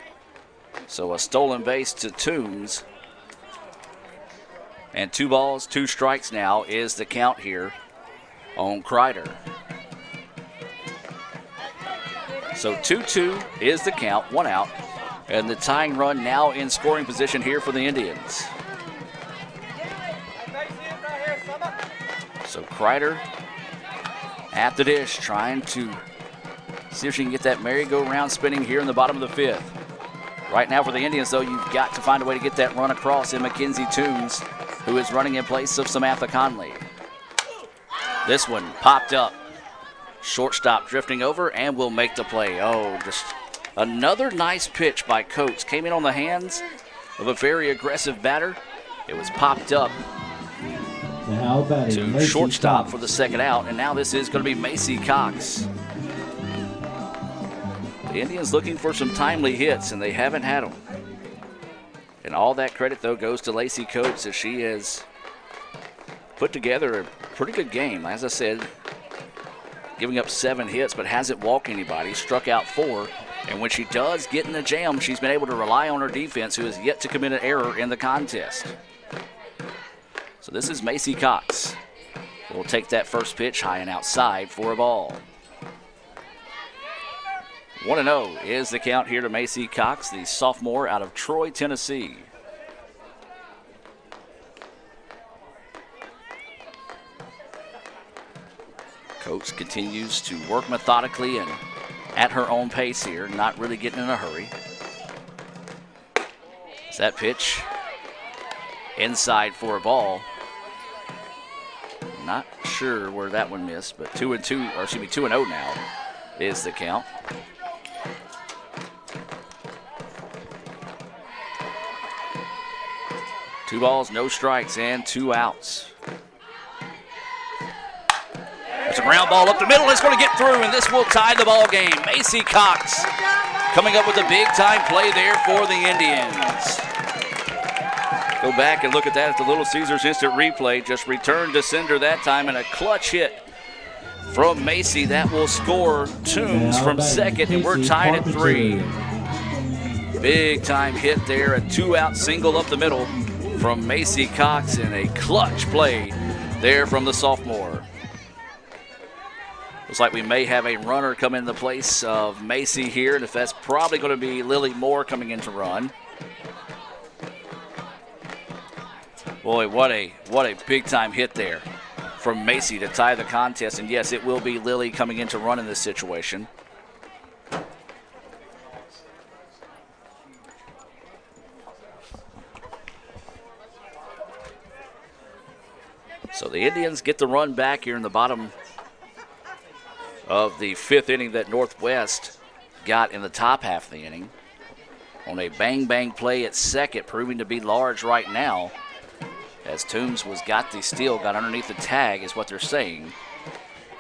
So a stolen base to Toombs. And 2 balls, 2 strikes now is the count here on Kreider. So 2-2 is the count, 1 out. And the tying run now in scoring position here for the Indians. So Kreider at the dish, trying to see if she can get that merry-go-round spinning here in the bottom of the 5th. Right now for the Indians, though, you've got to find a way to get that run across in Mackenzie Toombs, who is running in place of Samantha Conley. This one popped up. Shortstop drifting over and will make the play. Oh, just another nice pitch by Coates. Came in on the hands of a very aggressive batter. It was popped up Now batting, to Macy shortstop Cox. for the second out, and now this is going to be Macy Cox. The Indians looking for some timely hits, and they haven't had them. And all that credit, though, goes to Lacey Coates, as she has put together a pretty good game. As I said, giving up 7 hits, but hasn't walked anybody, struck out 4. And when she does get in the jam, she's been able to rely on her defense, who has yet to commit an error in the contest. So this is Macy Cox. Will take that first pitch high and outside for a ball. 1-0 is the count here to Macy Cox, the sophomore out of Troy, Tennessee. Coates continues to work methodically and at her own pace here, not really getting in a hurry. Is that pitch inside for a ball? Not sure where that one missed, but 2-0 now is the count. Two balls, no strikes, and 2 outs. It's a ground ball up the middle. It's going to get through, and this will tie the ball game. Macy Cox coming up with a big-time play there for the Indians. Go back and look at that at the Little Caesars instant replay. Just returned to sender that time, and a clutch hit from Macy. That will score Toombs from second, and we're tied at 3. Big-time hit there, a 2-out single up the middle from Macy Cox, and a clutch play there from the sophomore. Looks like we may have a runner come in the place of Macy here, and if that's probably going to be Lily Moore coming in to run. Boy, what a big-time hit there from Macy to tie the contest, and yes, it will be Lily coming in to run in this situation. So the Indians get the run back here in the bottom of the 5th inning that Northwest got in the top half of the inning. On a bang-bang play at second, proving to be large right now, as Toombs got the steal, got underneath the tag is what they're saying.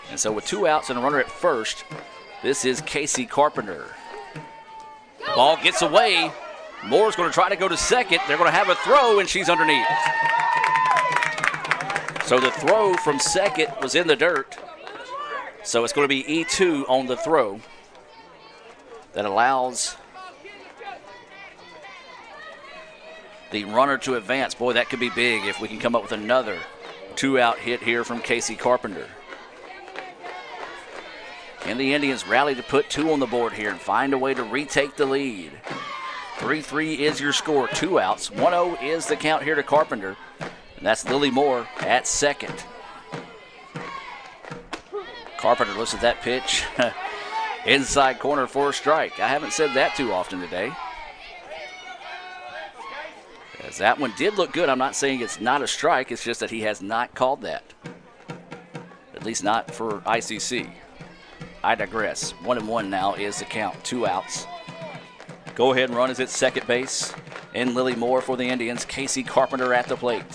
And so with 2 outs and a runner at first, this is Casey Carpenter. Ball gets away. Moore's going to try to go to second. They're going to have a throw, and she's underneath. So the throw from second was in the dirt. So it's going to be E2 on the throw that allows the runner to advance. Boy, that could be big if we can come up with another 2-out hit here from Casey Carpenter. And the Indians rally to put 2 on the board here and find a way to retake the lead. 3-3 is your score, 2 outs. 1-0 is the count here to Carpenter. And that's Lily Moore at second. Carpenter looks at that pitch. Inside corner for a strike. I haven't said that too often today. As that one did look good. I'm not saying it's not a strike. It's just that he has not called that. At least not for ICC. I digress. 1-1 now is the count. 2 outs. Go ahead and run is at second base. And Lily Moore for the Indians. Casey Carpenter at the plate.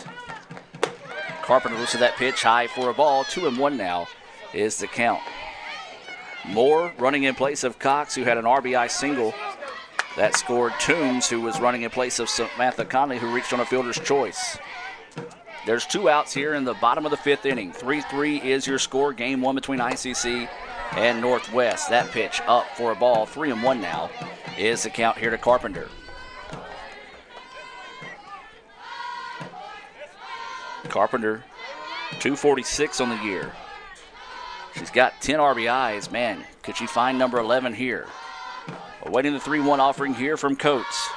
Carpenter looks at that pitch high for a ball. 2-1 now is the count. Moore running in place of Cox, who had an RBI single. That scored Toombs, who was running in place of Samantha Conley, who reached on a fielder's choice. There's 2 outs here in the bottom of the 5th inning. 3-3 is your score. Game 1 between ICC and Northwest. That pitch up for a ball. 3-1 now is the count here to Carpenter. Carpenter, 246 on the year. She's got 10 RBIs. Man, could she find number 11 here? Awaiting the 3-1 offering here from Coates.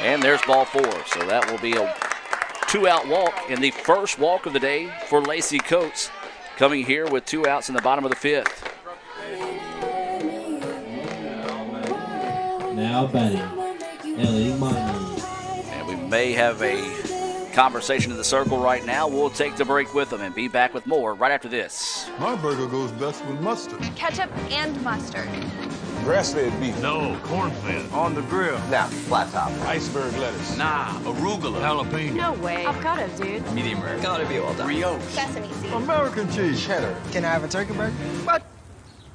And there's ball 4. So that will be a 2-out walk, and the first walk of the day for Lacey Coates, coming here with 2 outs in the bottom of the 5th. Now batting, Ellie Miney. And we may have a conversation in the circle right now. We'll take the break with them and be back with more right after this. My burger goes best with mustard. Ketchup and mustard. Grass-fed beef. No, corn-fed. On the grill. Now, flat top. Iceberg lettuce. Nah, arugula. Jalapeno. No way. Avocado, dude. Medium rare. Gotta be well done. Brioche. Sesame seeds. American cheese. Cheddar. Can I have a turkey burger? What?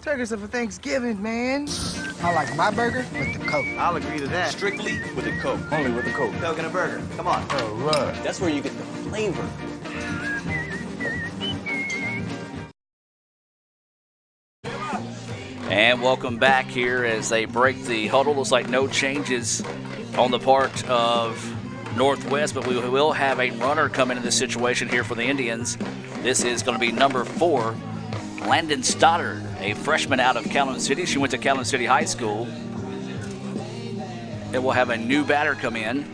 Turkeys are for Thanksgiving, man. I like my burger with the Coke. I'll agree to that. Strictly with a Coke. Only with the Coke. Coke and a burger. Come on. All right. That's where you get the flavor. And welcome back here as they break the huddle. Looks like no changes on the part of Northwest, but we will have a runner come into this situation here for the Indians. This is going to be number 4, Landon Stoddard, a freshman out of Calhoun City. She went to Calhoun City High School. And we'll have a new batter come in.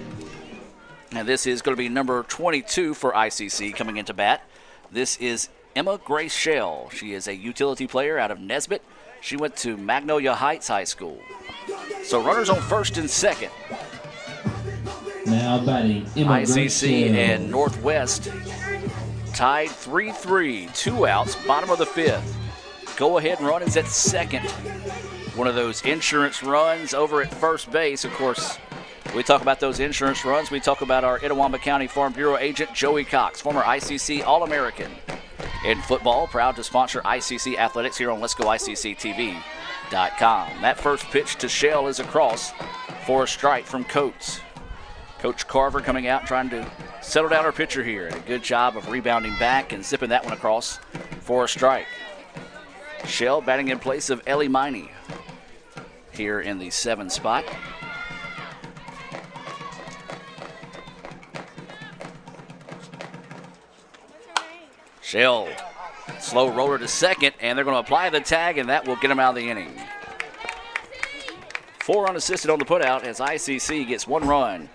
And this is going to be number 22 for ICC coming into bat. This is Emma Grace Shell. She is a utility player out of Nesbitt. She went to Magnolia Heights High School. So runners on first and second. Now batting, Emma ICC Grace and Northwest tied 3-3, 2 outs, bottom of the 5th. Go-ahead run is at second. One of those insurance runs over at first base. Of course, we talk about those insurance runs. We talk about our Itawamba County Farm Bureau agent, Joey Cox, former ICC All-American. In football, proud to sponsor ICC Athletics here on Let'sGoICCTV.com. That first pitch to Shell is across for a strike from Coates. Coach Carver coming out trying to settle down her pitcher here. And a good job of rebounding back and zipping that one across for a strike. Shell batting in place of Ellie Miney here in the 7 spot. Shell, slow roller to second, and they're going to apply the tag, and that will get them out of the inning. 4 unassisted on the putout as ICC gets 1 run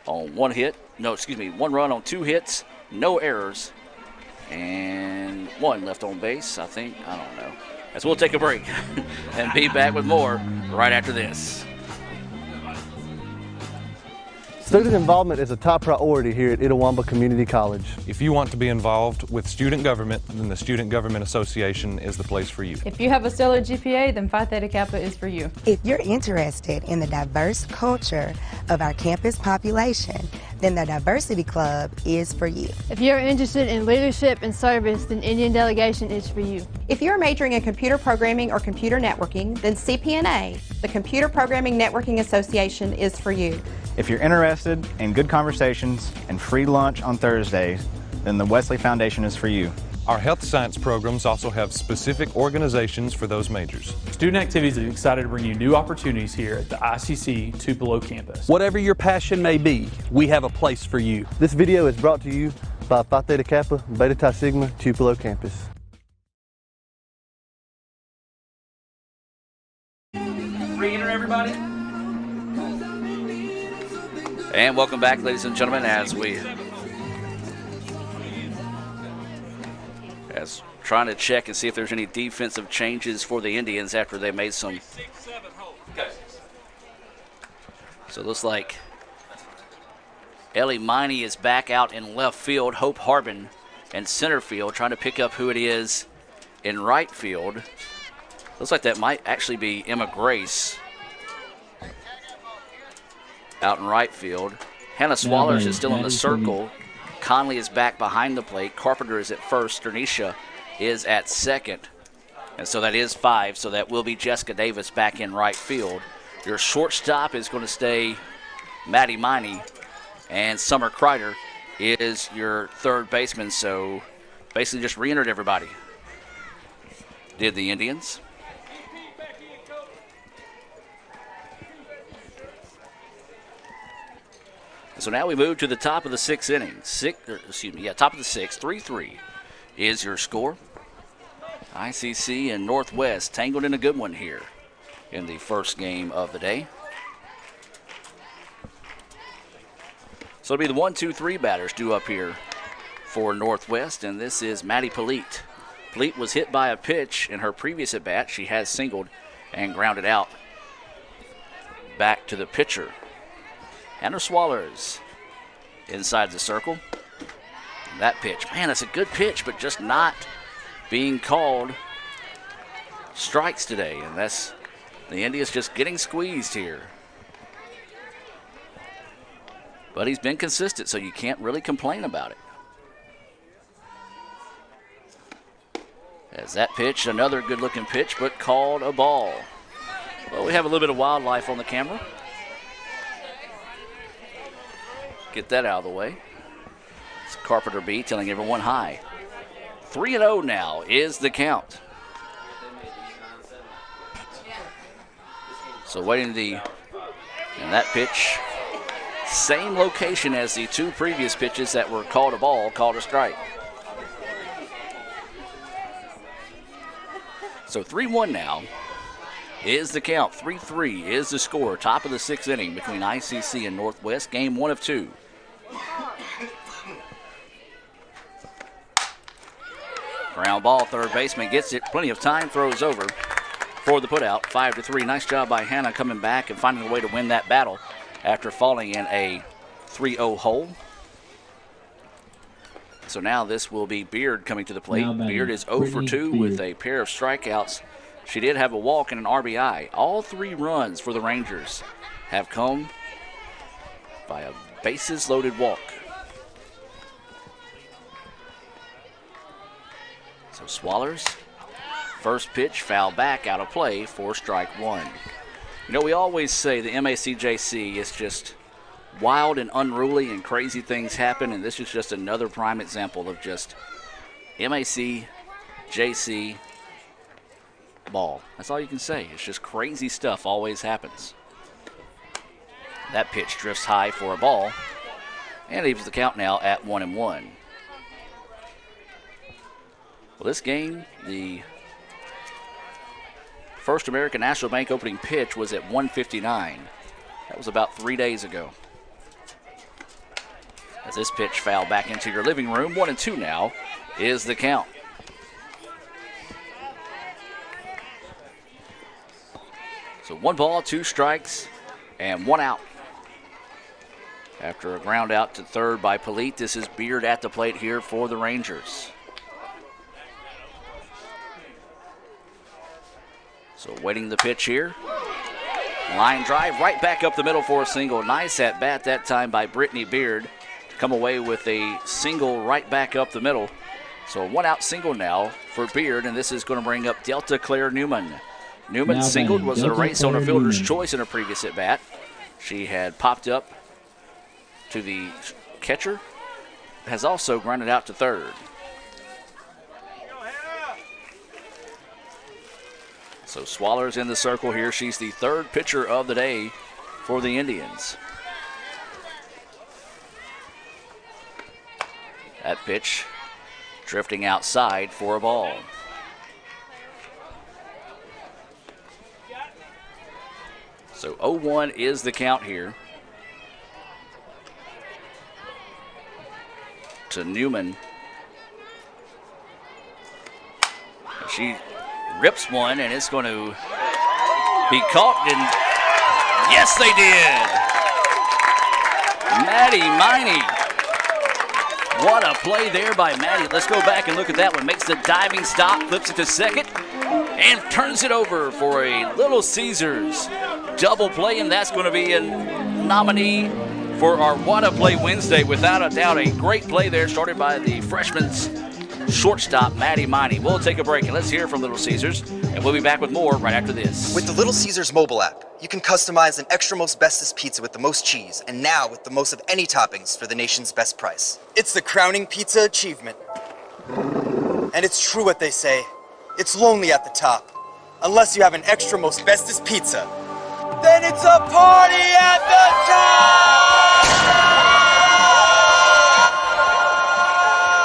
on 1 hit. No, excuse me, 1 run on 2 hits, no errors, and 1 left on base, I think. I don't know. As we'll take a break and be back with more right after this. Student involvement is a top priority here at Itawamba Community College. If you want to be involved with student government, then the Student Government Association is the place for you. If you have a stellar GPA, then Phi Theta Kappa is for you. If you're interested in the diverse culture of our campus population, then the Diversity Club is for you. If you're interested in leadership and service, then Indian Delegation is for you. If you're majoring in computer programming or computer networking, then CPNA, the Computer Programming Networking Association, is for you. If you're interested in good conversations and free lunch on Thursdays, then the Wesley Foundation is for you. Our health science programs also have specific organizations for those majors. Student Activities is excited to bring you new opportunities here at the ICC Tupelo campus. Whatever your passion may be, we have a place for you. This video is brought to you by Phi Theta Kappa, Beta Chi Sigma, Tupelo campus. Re-enter everybody. And welcome back, ladies and gentlemen, as trying to check and see if there's any defensive changes for the Indians after they made some. So it looks like Ellie Miney is back out in left field. Hope Harbin in center field, trying to pick up who it is in right field. Looks like that might actually be Emma Grace out in right field. Hannah Swallers is still in the circle. Conley is back behind the plate. Carpenter is at first. Dernisha is at second. And so that is 5. So that will be Jessica Davis back in right field. Your shortstop is going to stay Maddie Miney. And Summer Kreider is your third baseman. So basically just re-entered everybody. did the Indians. So now we move to the top of the sixth inning. Top of the sixth. 3-3 is your score. ICC and Northwest tangled in a good one here in the first game of the day. So it'll be the 1-2-3 batters due up here for Northwest, and this is Maddie Polite. Polite was hit by a pitch in her previous at bat. She has singled and grounded out back to the pitcher. Hannah Swallers inside the circle. That pitch, man, that's a good pitch, but just not being called strikes today, and that's the Indians just getting squeezed here. But he's been consistent, so you can't really complain about it. As that pitch, another good-looking pitch, but called a ball. Well, we have a little bit of wildlife on the camera. Get that out of the way. It's Carpenter B telling everyone hi. 3-0 now is the count. So waiting and that pitch, same location as the two previous pitches that were called a ball, called a strike. So 3-1 now is the count. 3-3 is the score. Top of the sixth inning between ICC and Northwest. Game 1 of 2. Ground ball, third baseman gets it. Plenty of time, throws over for the putout. 5-3. Nice job by Hannah coming back and finding a way to win that battle after falling in a 3-0 hole. So now this will be Beard coming to the plate. Beard is 0 for 2 with a pair of strikeouts. She did have a walk and an RBI. All 3 runs for the Rangers have come by a bases-loaded walk. So Swallers, first pitch, foul back, out of play for strike 1. You know, we always say the MACJC is just wild and unruly and crazy things happen, and this is just another prime example of just MACJC ball. That's all you can say. It's just crazy stuff always happens. That pitch drifts high for a ball and leaves the count now at 1-1. Well, this game, the First American National Bank opening pitch was at 1:59. That was about 3 days ago. As this pitch fouled back into your living room, 1-2 now is the count. So 1 ball, 2 strikes, and 1 out. After a ground out to third by Polite, this is Beard at the plate here for the Rangers. So waiting the pitch here. Line drive right back up the middle for a single. Nice at bat that time by Brittany Beard to come away with a single right back up the middle. So a 1 out single now for Beard, and this is going to bring up Delta Claire Newman. Newman singled, was a race on a fielder's choice in her previous at bat. She had popped up to the catcher, has also grounded out to third. So Swallers in the circle here. She's the third pitcher of the day for the Indians. That pitch drifting outside for a ball. So 0-1 is the count here to Newman. She rips one, and it's going to be caught. And yes, they did. Maddie Miney. What a play there by Maddie. Let's go back and look at that one. Makes the diving stop, flips it to second, and turns it over for a Little Caesars double play, and that's going to be a nominee for our What a Play Wednesday. Without a doubt, a great play there started by the freshman's shortstop, Maddie Miney. We'll take a break and let's hear from Little Caesars, and we'll be back with more right after this. With the Little Caesars mobile app, you can customize an extra most bestest pizza with the most cheese, and now with the most of any toppings for the nation's best price. It's the crowning pizza achievement. And it's true what they say, It's lonely at the top. Unless you have an extra most bestest pizza. Then it's a party at the top!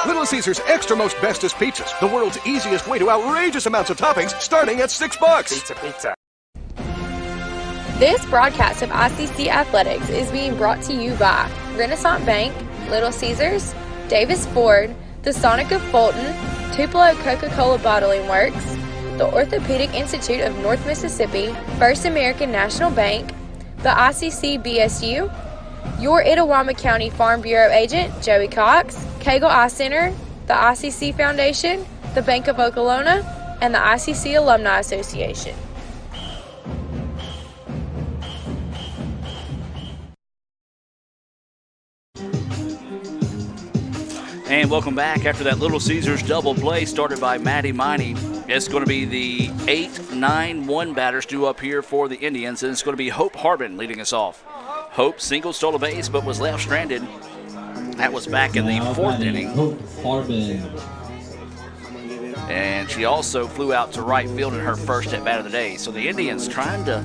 Little Caesars Extra Most Bestest Pizzas, the world's easiest way to outrageous amounts of toppings, starting at $6. Pizza. This broadcast of ICC Athletics is being brought to you by Renaissance Bank, Little Caesars, Davis Ford, the Sonic of Fulton, Tupelo Coca-Cola Bottling Works, the Orthopedic Institute of North Mississippi, First American National Bank, the ICC BSU, your Itawama County Farm Bureau agent, Joey Cox, Cagle Eye Center, the ICC Foundation, the Bank of Okolona, and the ICC Alumni Association. And welcome back after that Little Caesars double play started by Maddie Miney. It's going to be the 8-9-1 batters due up here for the Indians, and it's going to be Hope Harbin leading us off. Hope single stole a base but was left stranded. That was back in the fourth inning. Hope Harbin. And she also flew out to right field in her first at bat of the day. So the Indians trying to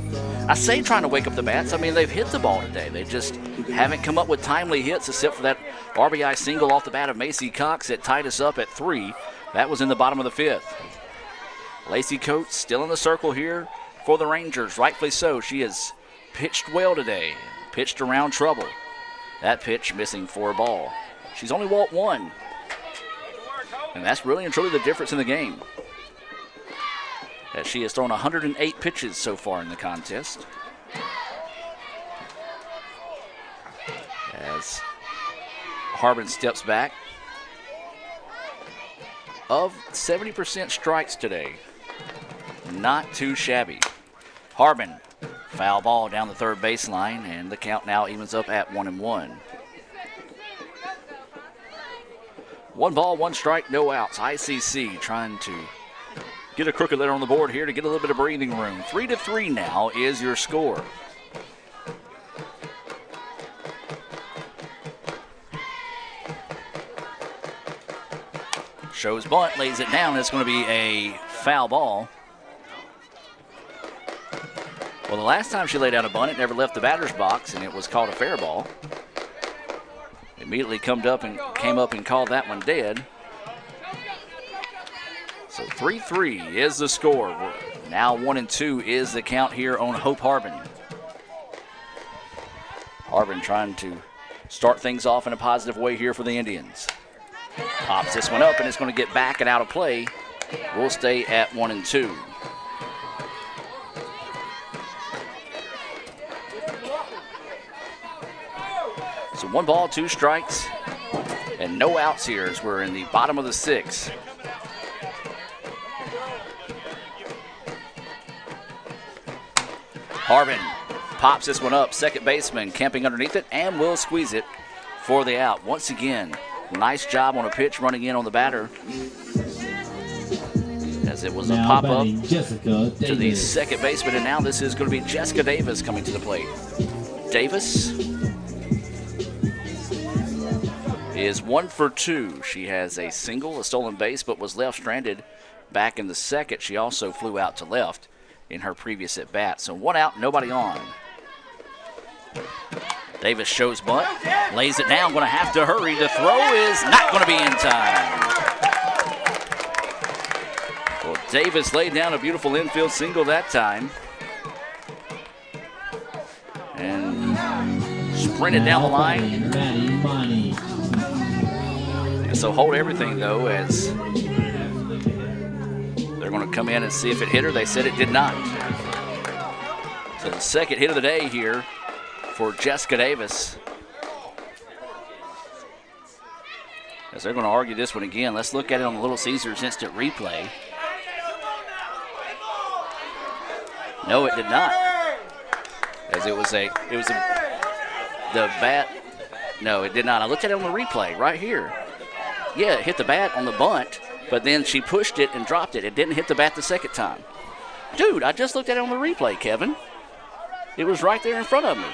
wake up the bats. I mean, they've hit the ball today. They just haven't come up with timely hits except for that RBI single off the bat of Macy Cox that tied us up at 3. That was in the bottom of the 5th. Lacey Coates still in the circle here for the Rangers. Rightfully so. She has pitched well today. Pitched around trouble. That pitch missing for a ball. She's only walked 1. And that's really and truly the difference in the game. As she has thrown 108 pitches so far in the contest. As Harbin steps back. Of 70% strikes today. Not too shabby. Harbin, foul ball down the third baseline, and the count now evens up at 1-1. 1 ball, 1 strike, no outs. ICC trying to get a crooked letter on the board here to get a little bit of breathing room. 3-3 now is your score. Shows bunt, lays it down. It's going to be a foul ball. Well, the last time she laid out a bunt, it never left the batter's box, and it was called a fair ball. Immediately came up and called that one dead. So 3-3 is the score. Now 1-2 is the count here on Hope Harbin. Harbin trying to start things off in a positive way here for the Indians. Pops this one up, and it's going to get back and out of play. We'll stay at 1-2. So 1 ball, 2 strikes, and no outs here as we're in the bottom of the 6th. Harbin pops this one up. Second baseman camping underneath it and will squeeze it for the out. Once again, nice job on a pitch running in on the batter. As it was a pop-up to the second baseman, and now this is going to be Jessica Davis coming to the plate. Davis is 1 for 2. She has a single, a stolen base, but was left stranded back in the second. She also flew out to left in her previous at bat. So 1 out, nobody on. Davis shows bunt, lays it down, going to have to hurry. The throw is not going to be in time. Well, Davis laid down a beautiful infield single that time. And sprinted down the line. And so hold everything, though, as they're going to come in and see if it hit her. They said it did not. So the second hit of the day here for Jessica Davis. As they're going to argue this one again. Let's look at it on the Little Caesars instant replay. No, it did not. As the bat. No, it did not. I looked at it on the replay right here. Yeah, it hit the bat on the bunt, but then she pushed it and dropped it. It didn't hit the bat the second time. Dude, I just looked at it on the replay, Kevin. It was right there in front of me.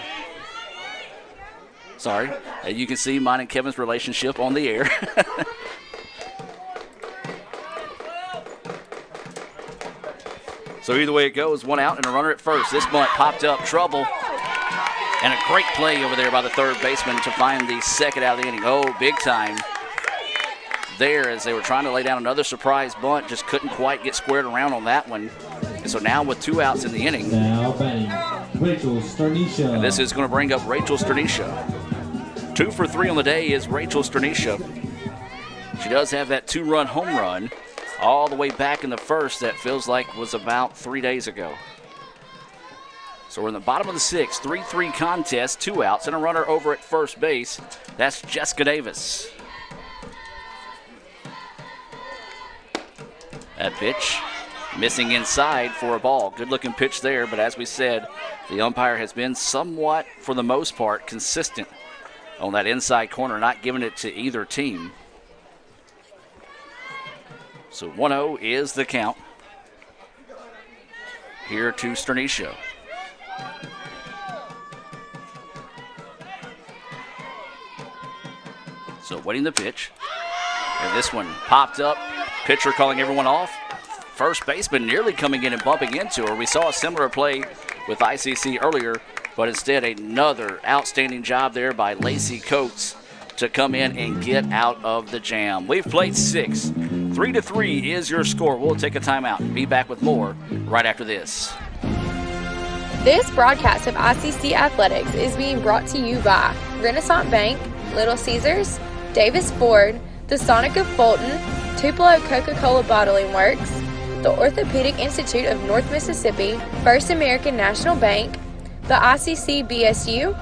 Sorry. You can see mine and Kevin's relationship on the air. So either way it goes, one out and a runner at first. This bunt popped up, trouble. And a great play over there by the third baseman to find the second out of the inning. Oh, big time there as they were trying to lay down another surprise bunt. Just couldn't quite get squared around on that one. And so now with 2 outs in the inning. Now batting, Rachel Sternisha. And this is going to bring up Rachel Sternisha. 2 for 3 on the day is Rachel Sternisha. She does have that 2-run home run all the way back in the first that feels like was about 3 days ago. So we're in the bottom of the 6th, 3-3 contest, 2 outs, and a runner over at first base. That's Jessica Davis. That pitch missing inside for a ball. Good looking pitch there, but as we said, the umpire has been somewhat, for the most part, consistent on that inside corner, not giving it to either team. So 1-0 is the count here to Sternisha. So waiting the pitch. And this one popped up. Pitcher calling everyone off. First baseman nearly coming in and bumping into her. We saw a similar play with ICC earlier, but instead another outstanding job there by Lacey Coates to come in and get out of the jam. We've played 6. 3-3 is your score. We'll take a timeout. Be back with more right after this. This broadcast of ICC Athletics is being brought to you by Renaissance Bank, Little Caesars, Davis Ford, the Sonic of Fulton, Tupelo Coca-Cola Bottling Works, the Orthopedic Institute of North Mississippi, First American National Bank, the ICC BSU,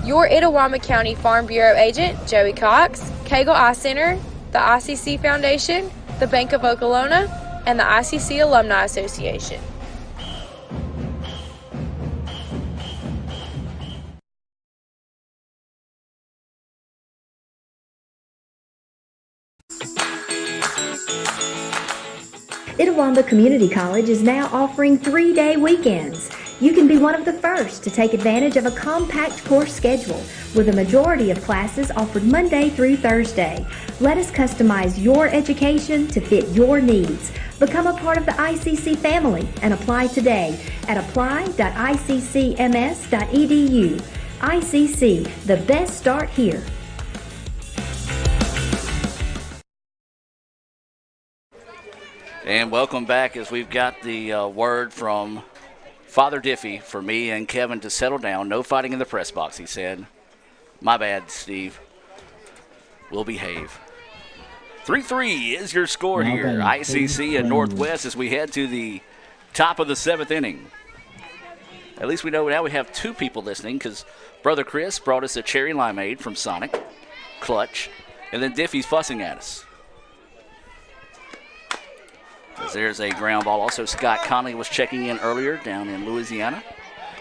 your Itawamba County Farm Bureau agent, Joey Cox, Cagle Eye Center, the ICC Foundation, the Bank of Okolona, and the ICC Alumni Association. Itawamba Community College is now offering 3-day weekends. You can be one of the first to take advantage of a compact course schedule with a majority of classes offered Monday through Thursday. Let us customize your education to fit your needs. Become a part of the ICC family and apply today at apply.iccms.edu. ICC, the best start here. And welcome back as we've got the word from Father Diffie for me and Kevin to settle down. No fighting in the press box, he said. My bad, Steve. We'll behave. 3-3 is your score here. ICC and Northwest as we head to the top of the 7th inning. At least we know now we have 2 people listening because Brother Chris brought us a cherry limeade from Sonic, clutch, and then Diffie's fussing at us. As there's a ground ball. Also, Scott Conley was checking in earlier down in Louisiana.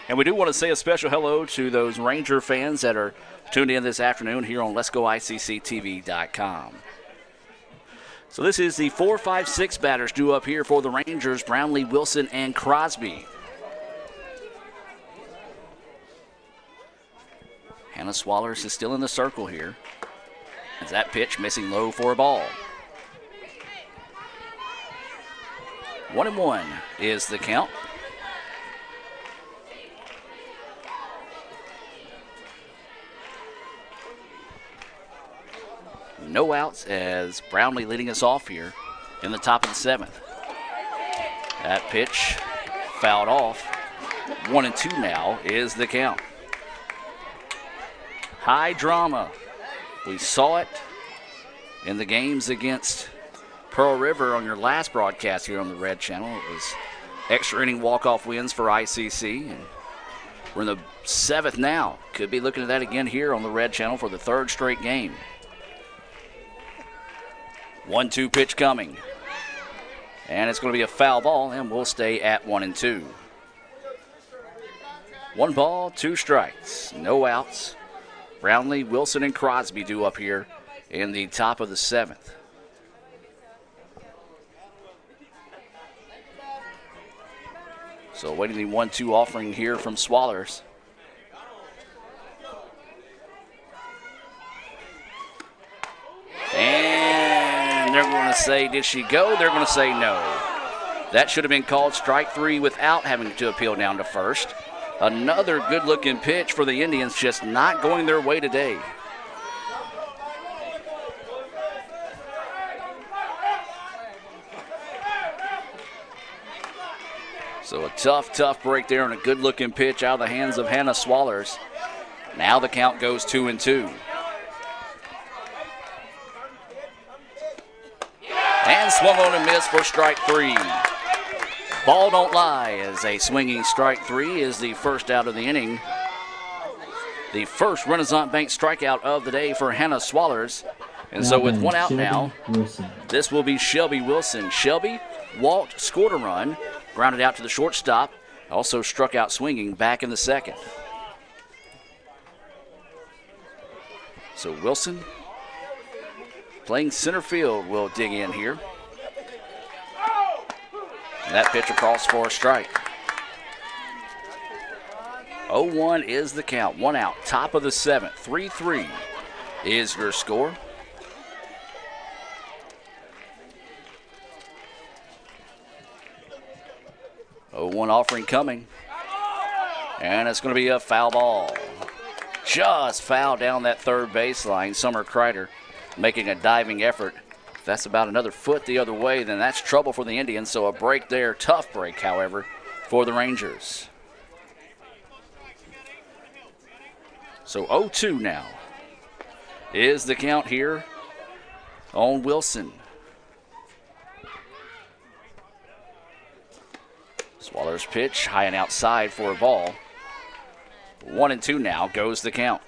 And we do want to say a special hello to those Ranger fans that are tuned in this afternoon here on Let'sGoICCTV.com. So this is the 4, 5, 6 batters due up here for the Rangers, Brownlee, Wilson, and Crosby. Hannah Swallers is still in the circle here. As that pitch missing low for a ball. 1-1 is the count. No outs as Brownlee leading us off here in the top of the 7th. That pitch fouled off. 1-2 now is the count. High drama. We saw it in the games against Pearl River on your last broadcast here on the Red Channel. It was extra inning walk-off wins for ICC. And we're in the 7th now. Could be looking at that again here on the Red Channel for the 3rd straight game. 1-2 pitch coming. And it's going to be a foul ball, and we'll stay at 1-2. 1 ball, 2 strikes. No outs. Brownlee, Wilson, and Crosby due up here in the top of the 7th. So waiting the 1-2 offering here from Swallers. And they're going to say, did she go? They're going to say no. That should have been called strike 3 without having to appeal down to first. Another good-looking pitch for the Indians, just not going their way today. So a tough break there and a good-looking pitch out of the hands of Hannah Swallers. Now the count goes 2-2. And swung on and missed for strike 3. Ball don't lie as a swinging strike 3 is the first out of the inning. The first Renaissance Bank strikeout of the day for Hannah Swallers. And so with one out now, this will be Shelby Wilson. Shelby walked, scored a run, grounded out to the shortstop, also struck out swinging back in the second. So Wilson, playing center field, will dig in here. And that pitch across for a strike. 0-1 is the count. One out, top of the seventh. 3-3 is your score. One offering coming. And it's going to be a foul ball. Just foul down that third baseline. Summer Kreider making a diving effort. If that's about another foot the other way, then that's trouble for the Indians. So a break there, tough break, however, for the Rangers. So 0-2 now is the count here on Wilson. Swallers pitch high and outside for a ball. 1-2 now goes the count.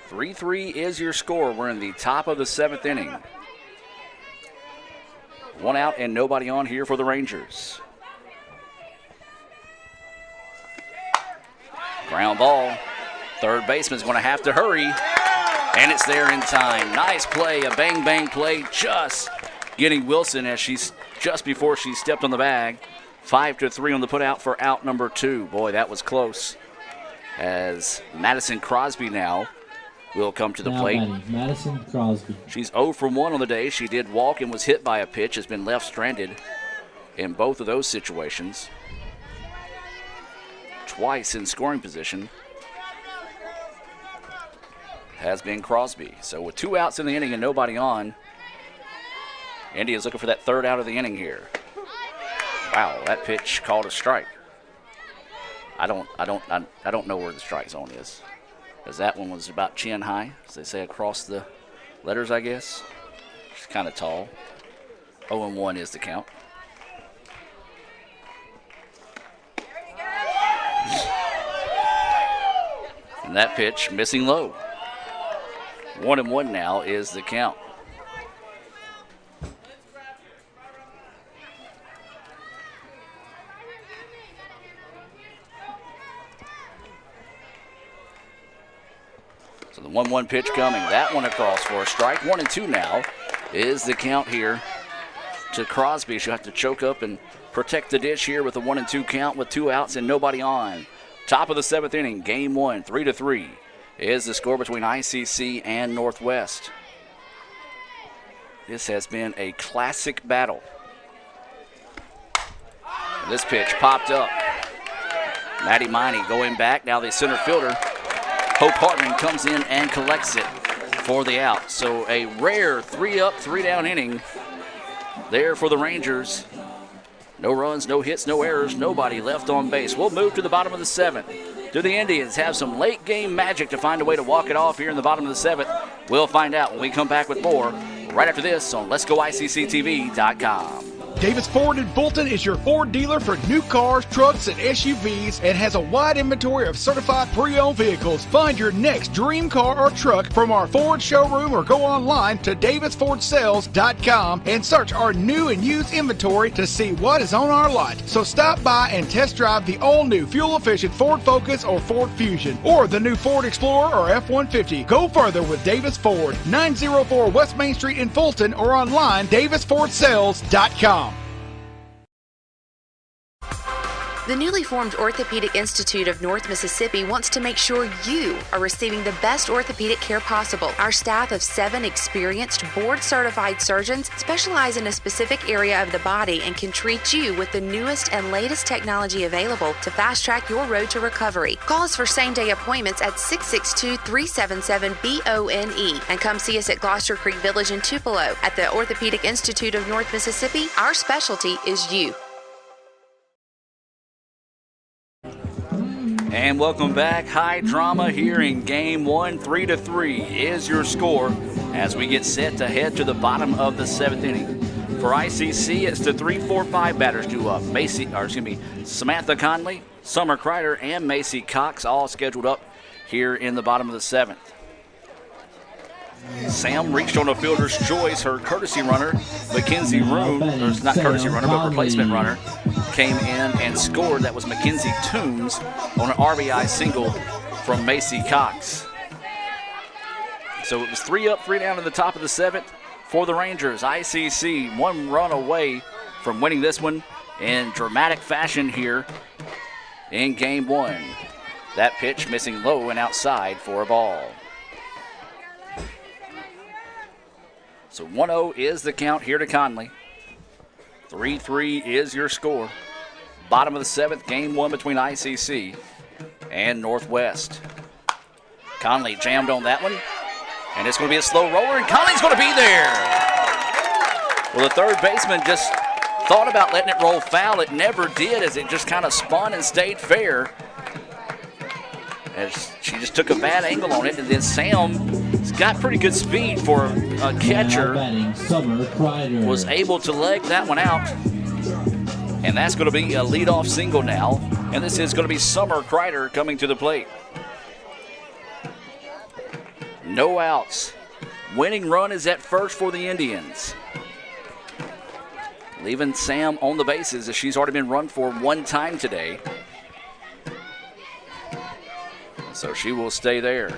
3-3 is your score. We're in the top of the seventh inning. One out and nobody on here for the Rangers. Ground ball. Third baseman's going to have to hurry. And it's there in time. Nice play, a bang play, just getting Wilson as she's just before she stepped on the bag. 5-3 on the putout for out number 2. Boy, that was close. As Madison Crosby now will come to the plate. Madison Crosby. She's 0 for 1 on the day. She did walk and was hit by a pitch. Has been left stranded in both of those situations. Twice in scoring position has been Crosby. So with 2 outs in the inning and nobody on, Indians looking for that third out of the inning here. Wow, that pitch called a strike. I don't know where the strike zone is, because that one was about chin high, as they say across the letters, I guess. It's kind of tall. 0-1 is the count. And that pitch missing low. 1-1 now is the count. So the 1-1 pitch coming. That one across for a strike. 1-2 now is the count here to Crosby. She'll have to choke up and protect the dish here with a 1-2 count with 2 outs and nobody on. Top of the seventh inning, game 1, 3-3 is the score between ICC and Northwest. This has been a classic battle. This pitch popped up. Maddie Miney going back. Now the center fielder, Hope Hartman, comes in and collects it for the out. So a rare 3-up, 3-down inning there for the Rangers. No runs, no hits, no errors, nobody left on base. We'll move to the bottom of the seventh. Do the Indians have some late game magic to find a way to walk it off here in the bottom of the seventh? We'll find out when we come back with more right after this on Let'sGoICCTV.com. Davis Ford in Fulton is your Ford dealer for new cars, trucks, and SUVs and has a wide inventory of certified pre-owned vehicles. Find your next dream car or truck from our Ford showroom or go online to davisfordsales.com and search our new and used inventory to see what is on our lot. So stop by and test drive the all-new fuel-efficient Ford Focus or Ford Fusion or the new Ford Explorer or F-150. Go further with Davis Ford, 904 West Main Street in Fulton or online davisfordsales.com. The newly formed Orthopedic Institute of North Mississippi wants to make sure you are receiving the best orthopedic care possible. Our staff of 7 experienced, board-certified surgeons specialize in a specific area of the body and can treat you with the newest and latest technology available to fast-track your road to recovery. Call us for same-day appointments at 662-377-BONE and come see us at Gloucester Creek Village in Tupelo. At the Orthopedic Institute of North Mississippi, our specialty is you. And welcome back. High drama here in game 1. 3-3 is your score as we get set to head to the bottom of the 7th inning. For ICC, it's the 3-4-5 batters due up. Samantha Conley, Summer Kreider, and Macy Cox all scheduled up here in the bottom of the 7th. Sam reached on a fielder's choice. Her courtesy runner, Mackenzie Room, or not courtesy runner, but replacement runner, came in and scored. That was Mackenzie Toombs on an RBI single from Macy Cox. So it was 3 up, 3 down in the top of the 7th for the Rangers. ICC 1 run away from winning this one in dramatic fashion here in game 1. That pitch missing low and outside for a ball. So 1-0 is the count here to Conley. 3-3 is your score. Bottom of the 7th, game 1 between ICC and Northwest. Conley jammed on that one, and it's going to be a slow roller, and Conley's going to be there. Well, the third baseman just thought about letting it roll foul. It never did, as it just kind of spun and stayed fair. As she just took a bad angle on it, and then Sam's got pretty good speed for a catcher. Was able to leg that one out, and that's going to be a leadoff single now. And this is going to be Summer Kreider coming to the plate. No outs. Winning run is at first for the Indians, leaving Sam on the bases as she's already been run for 1 time today. So she will stay there.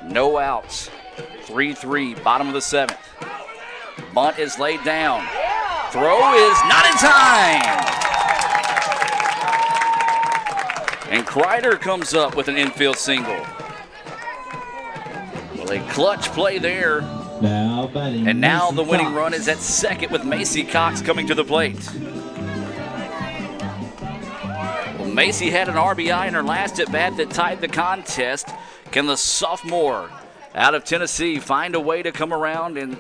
No outs. 3-3, bottom of the 7th. Bunt is laid down. Throw is not in time. And Kreider comes up with an infield single. Well, a clutch play there. And now the winning run is at second with Macy Cox coming to the plate. Macy had an RBI in her last at-bat that tied the contest. Can the sophomore out of Tennessee find a way to come around and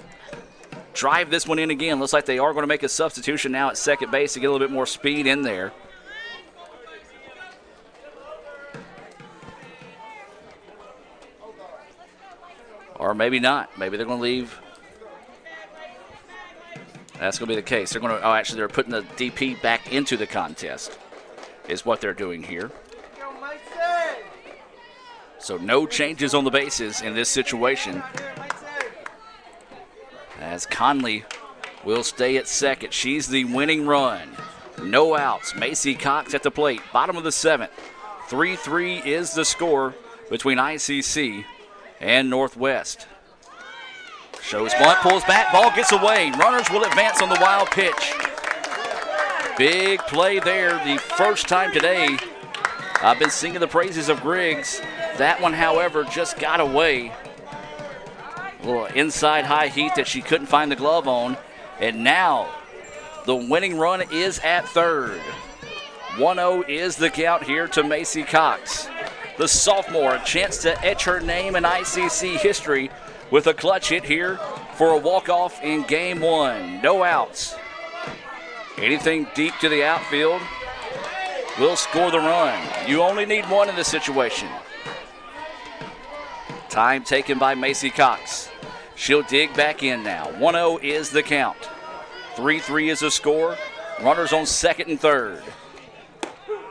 drive this one in again? Looks like they are going to make a substitution now at second base to get a little bit more speed in there. Or maybe not. Maybe they're going to leave. That's going to be the case. They're going to, actually they're putting the DP back into the contest, is what they're doing here. So no changes on the bases in this situation, as Conley will stay at second. She's the winning run. No outs. Macy Cox at the plate. Bottom of the 7th. 3-3 is the score between ICC and Northwest. Shows bunt, pulls back, ball gets away. Runners will advance on the wild pitch. Big play there, the first time today. I've been singing the praises of Griggs. That one, however, just got away. A little inside high heat that she couldn't find the glove on. And now the winning run is at third. 1-0 is the count here to Macy Cox. The sophomore, a chance to etch her name in ICC history with a clutch hit here for a walk-off in game 1. No outs. Anything deep to the outfield will score the run. You only need one in this situation. Time taken by Macy Cox. She'll dig back in now. 1-0 is the count. 3-3 is the score. Runners on second and third.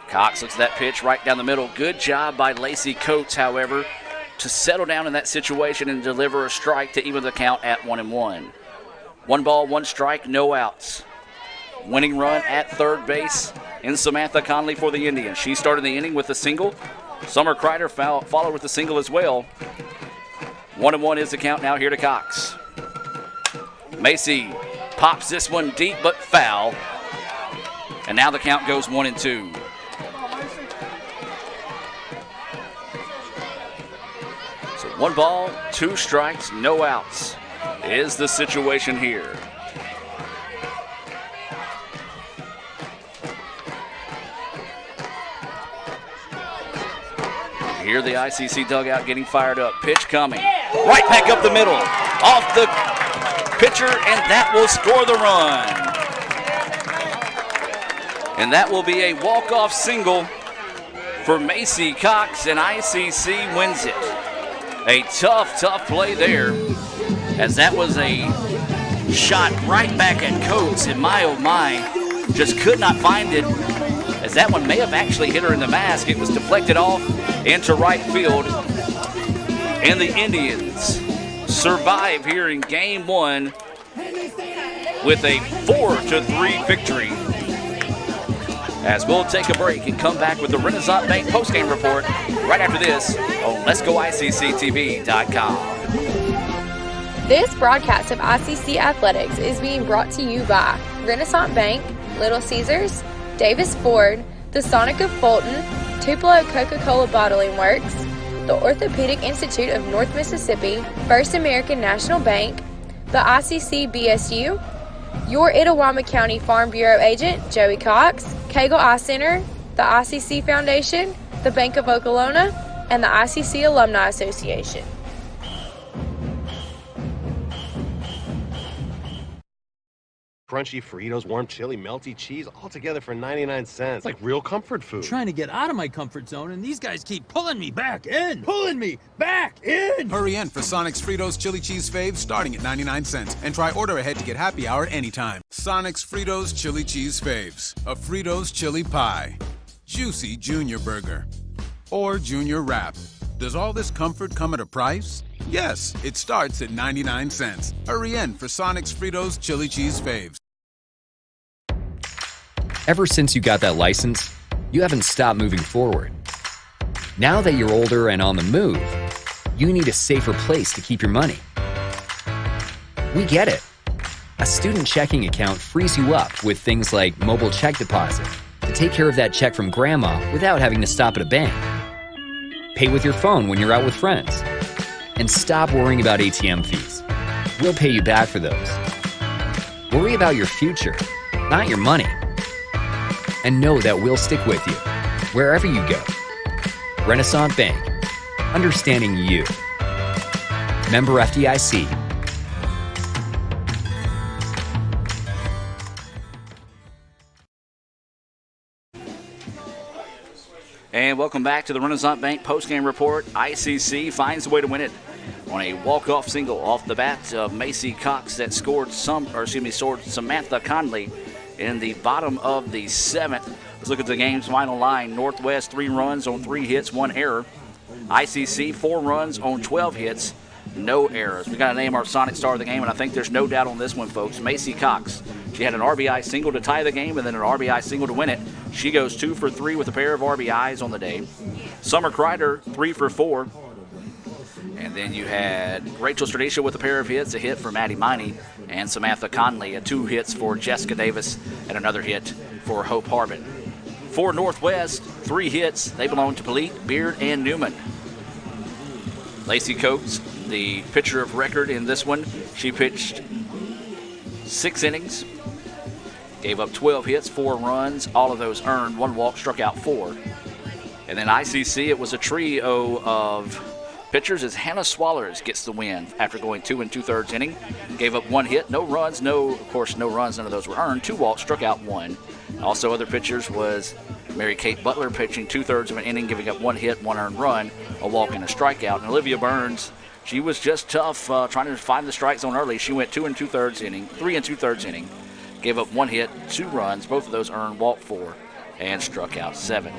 Cox looks at that pitch right down the middle. Good job by Lacey Coates, however, to settle down in that situation and deliver a strike to even the count at 1-1. 1 ball, 1 strike, no outs. Winning run at third base in Samantha Conley for the Indians. She started the inning with a single. Summer Kreider followed with a single as well. 1-1 is the count now here to Cox. Macy pops this one deep but foul. And now the count goes 1-2. 1 ball, 2 strikes, no outs is the situation here. Here the ICC dugout getting fired up. Pitch coming. Right back up the middle. Off the pitcher, and that will score the run. And that will be a walk-off single for Macy Cox, and ICC wins it. A tough play there, as that was a shot right back at Coates, and my oh my, just could not find it, as that one may have actually hit her in the mask. It was deflected off into right field, and the Indians survive here in Game 1 with a 4-3 victory. As we'll take a break and come back with the Renaissance Bank postgame report right after this on Let'sGoICCTV.com. This broadcast of ICC Athletics is being brought to you by Renaissance Bank, Little Caesars, Davis Ford, the Sonic of Fulton, Tupelo Coca-Cola Bottling Works, the Orthopedic Institute of North Mississippi, First American National Bank, the ICC BSU, your Itawamba County Farm Bureau agent, Joey Cox, Cagle Eye Center, the ICC Foundation, the Bank of Okolona, and the ICC Alumni Association. Crunchy Fritos, warm chili, melty cheese, all together for 99 cents. Like real comfort food. I'm trying to get out of my comfort zone, and these guys keep pulling me back in. Pulling me back in! Hurry in for Sonic's Fritos Chili Cheese Faves starting at 99 cents. And try order ahead to get happy hour anytime. Sonic's Fritos Chili Cheese Faves. A Fritos chili pie. Juicy Junior Burger. Or Junior Wrap. Does all this comfort come at a price? Yes, it starts at 99 cents. Hurry in for Sonic's Fritos Chili Cheese Faves. Ever since you got that license, you haven't stopped moving forward. Now that you're older and on the move, you need a safer place to keep your money. We get it. A student checking account frees you up with things like mobile check deposit to take care of that check from grandma without having to stop at a bank. Pay with your phone when you're out with friends. And stop worrying about ATM fees. We'll pay you back for those. Worry about your future, not your money. And know that we'll stick with you wherever you go. Renaissance Bank, understanding you. Member FDIC. And welcome back to the Renaissance Bank postgame report. ICC finds a way to win it on a walk-off single off the bat of Macy Cox that scored Samantha Conley in the bottom of the 7th. Let's look at the game's final line. Northwest 3 runs on 3 hits, 1 error. ICC 4 runs on 12 hits, no errors. We got to name our Sonic star of the game, and I think there's no doubt on this one, folks. Macy Cox. She had an RBI single to tie the game and then an RBI single to win it. She goes 2 for 3 with a pair of RBIs on the day. Summer Kreider 3 for 4. And then you had Rachel Stradecia with a pair of hits, a hit for Maddie Miney, and Samantha Conley, 2 hits for Jessica Davis, and another hit for Hope Harbin. For Northwest, 3 hits. They belong to Polite, Beard, and Newman. Lacey Coates, the pitcher of record in this one. She pitched 6 innings, gave up 12 hits, 4 runs, all of those earned, 1 walk, struck out 4. And then ICC, it was a trio of pitchers as Hannah Swallers gets the win after going 2 2/3 inning. Gave up 1 hit, no runs, no runs, none of those were earned. 2 walks, struck out 1. Also other pitchers was Mary Kate Butler pitching 2/3 of an inning, giving up 1 hit, 1 earned run, a walk and a strikeout. And Olivia Burns, she was just tough trying to find the strike zone early. She went 2 2/3 inning, 3 2/3 inning, gave up 1 hit, 2 runs, both of those earned, walked 4, and struck out 7.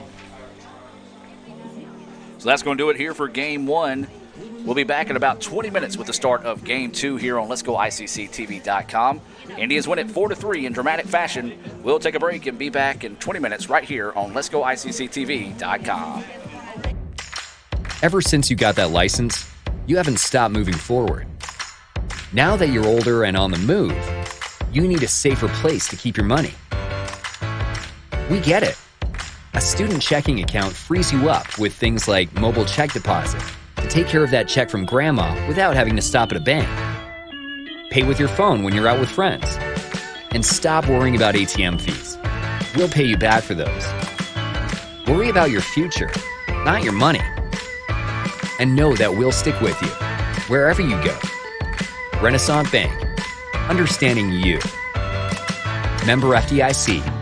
So that's going to do it here for Game 1. We'll be back in about 20 minutes with the start of Game 2 here on Let'sGoICCTV.com. Indians win it 4-3 in dramatic fashion. We'll take a break and be back in 20 minutes right here on Let'sGoICCTV.com. Ever since you got that license, you haven't stopped moving forward. Now that you're older and on the move, you need a safer place to keep your money. We get it. A student checking account frees you up with things like mobile check deposit to take care of that check from Grandma without having to stop at a bank. Pay with your phone when you're out with friends. And stop worrying about ATM fees. We'll pay you back for those. Worry about your future, not your money. And know that we'll stick with you, wherever you go. Renaissance Bank, understanding you. Member FDIC.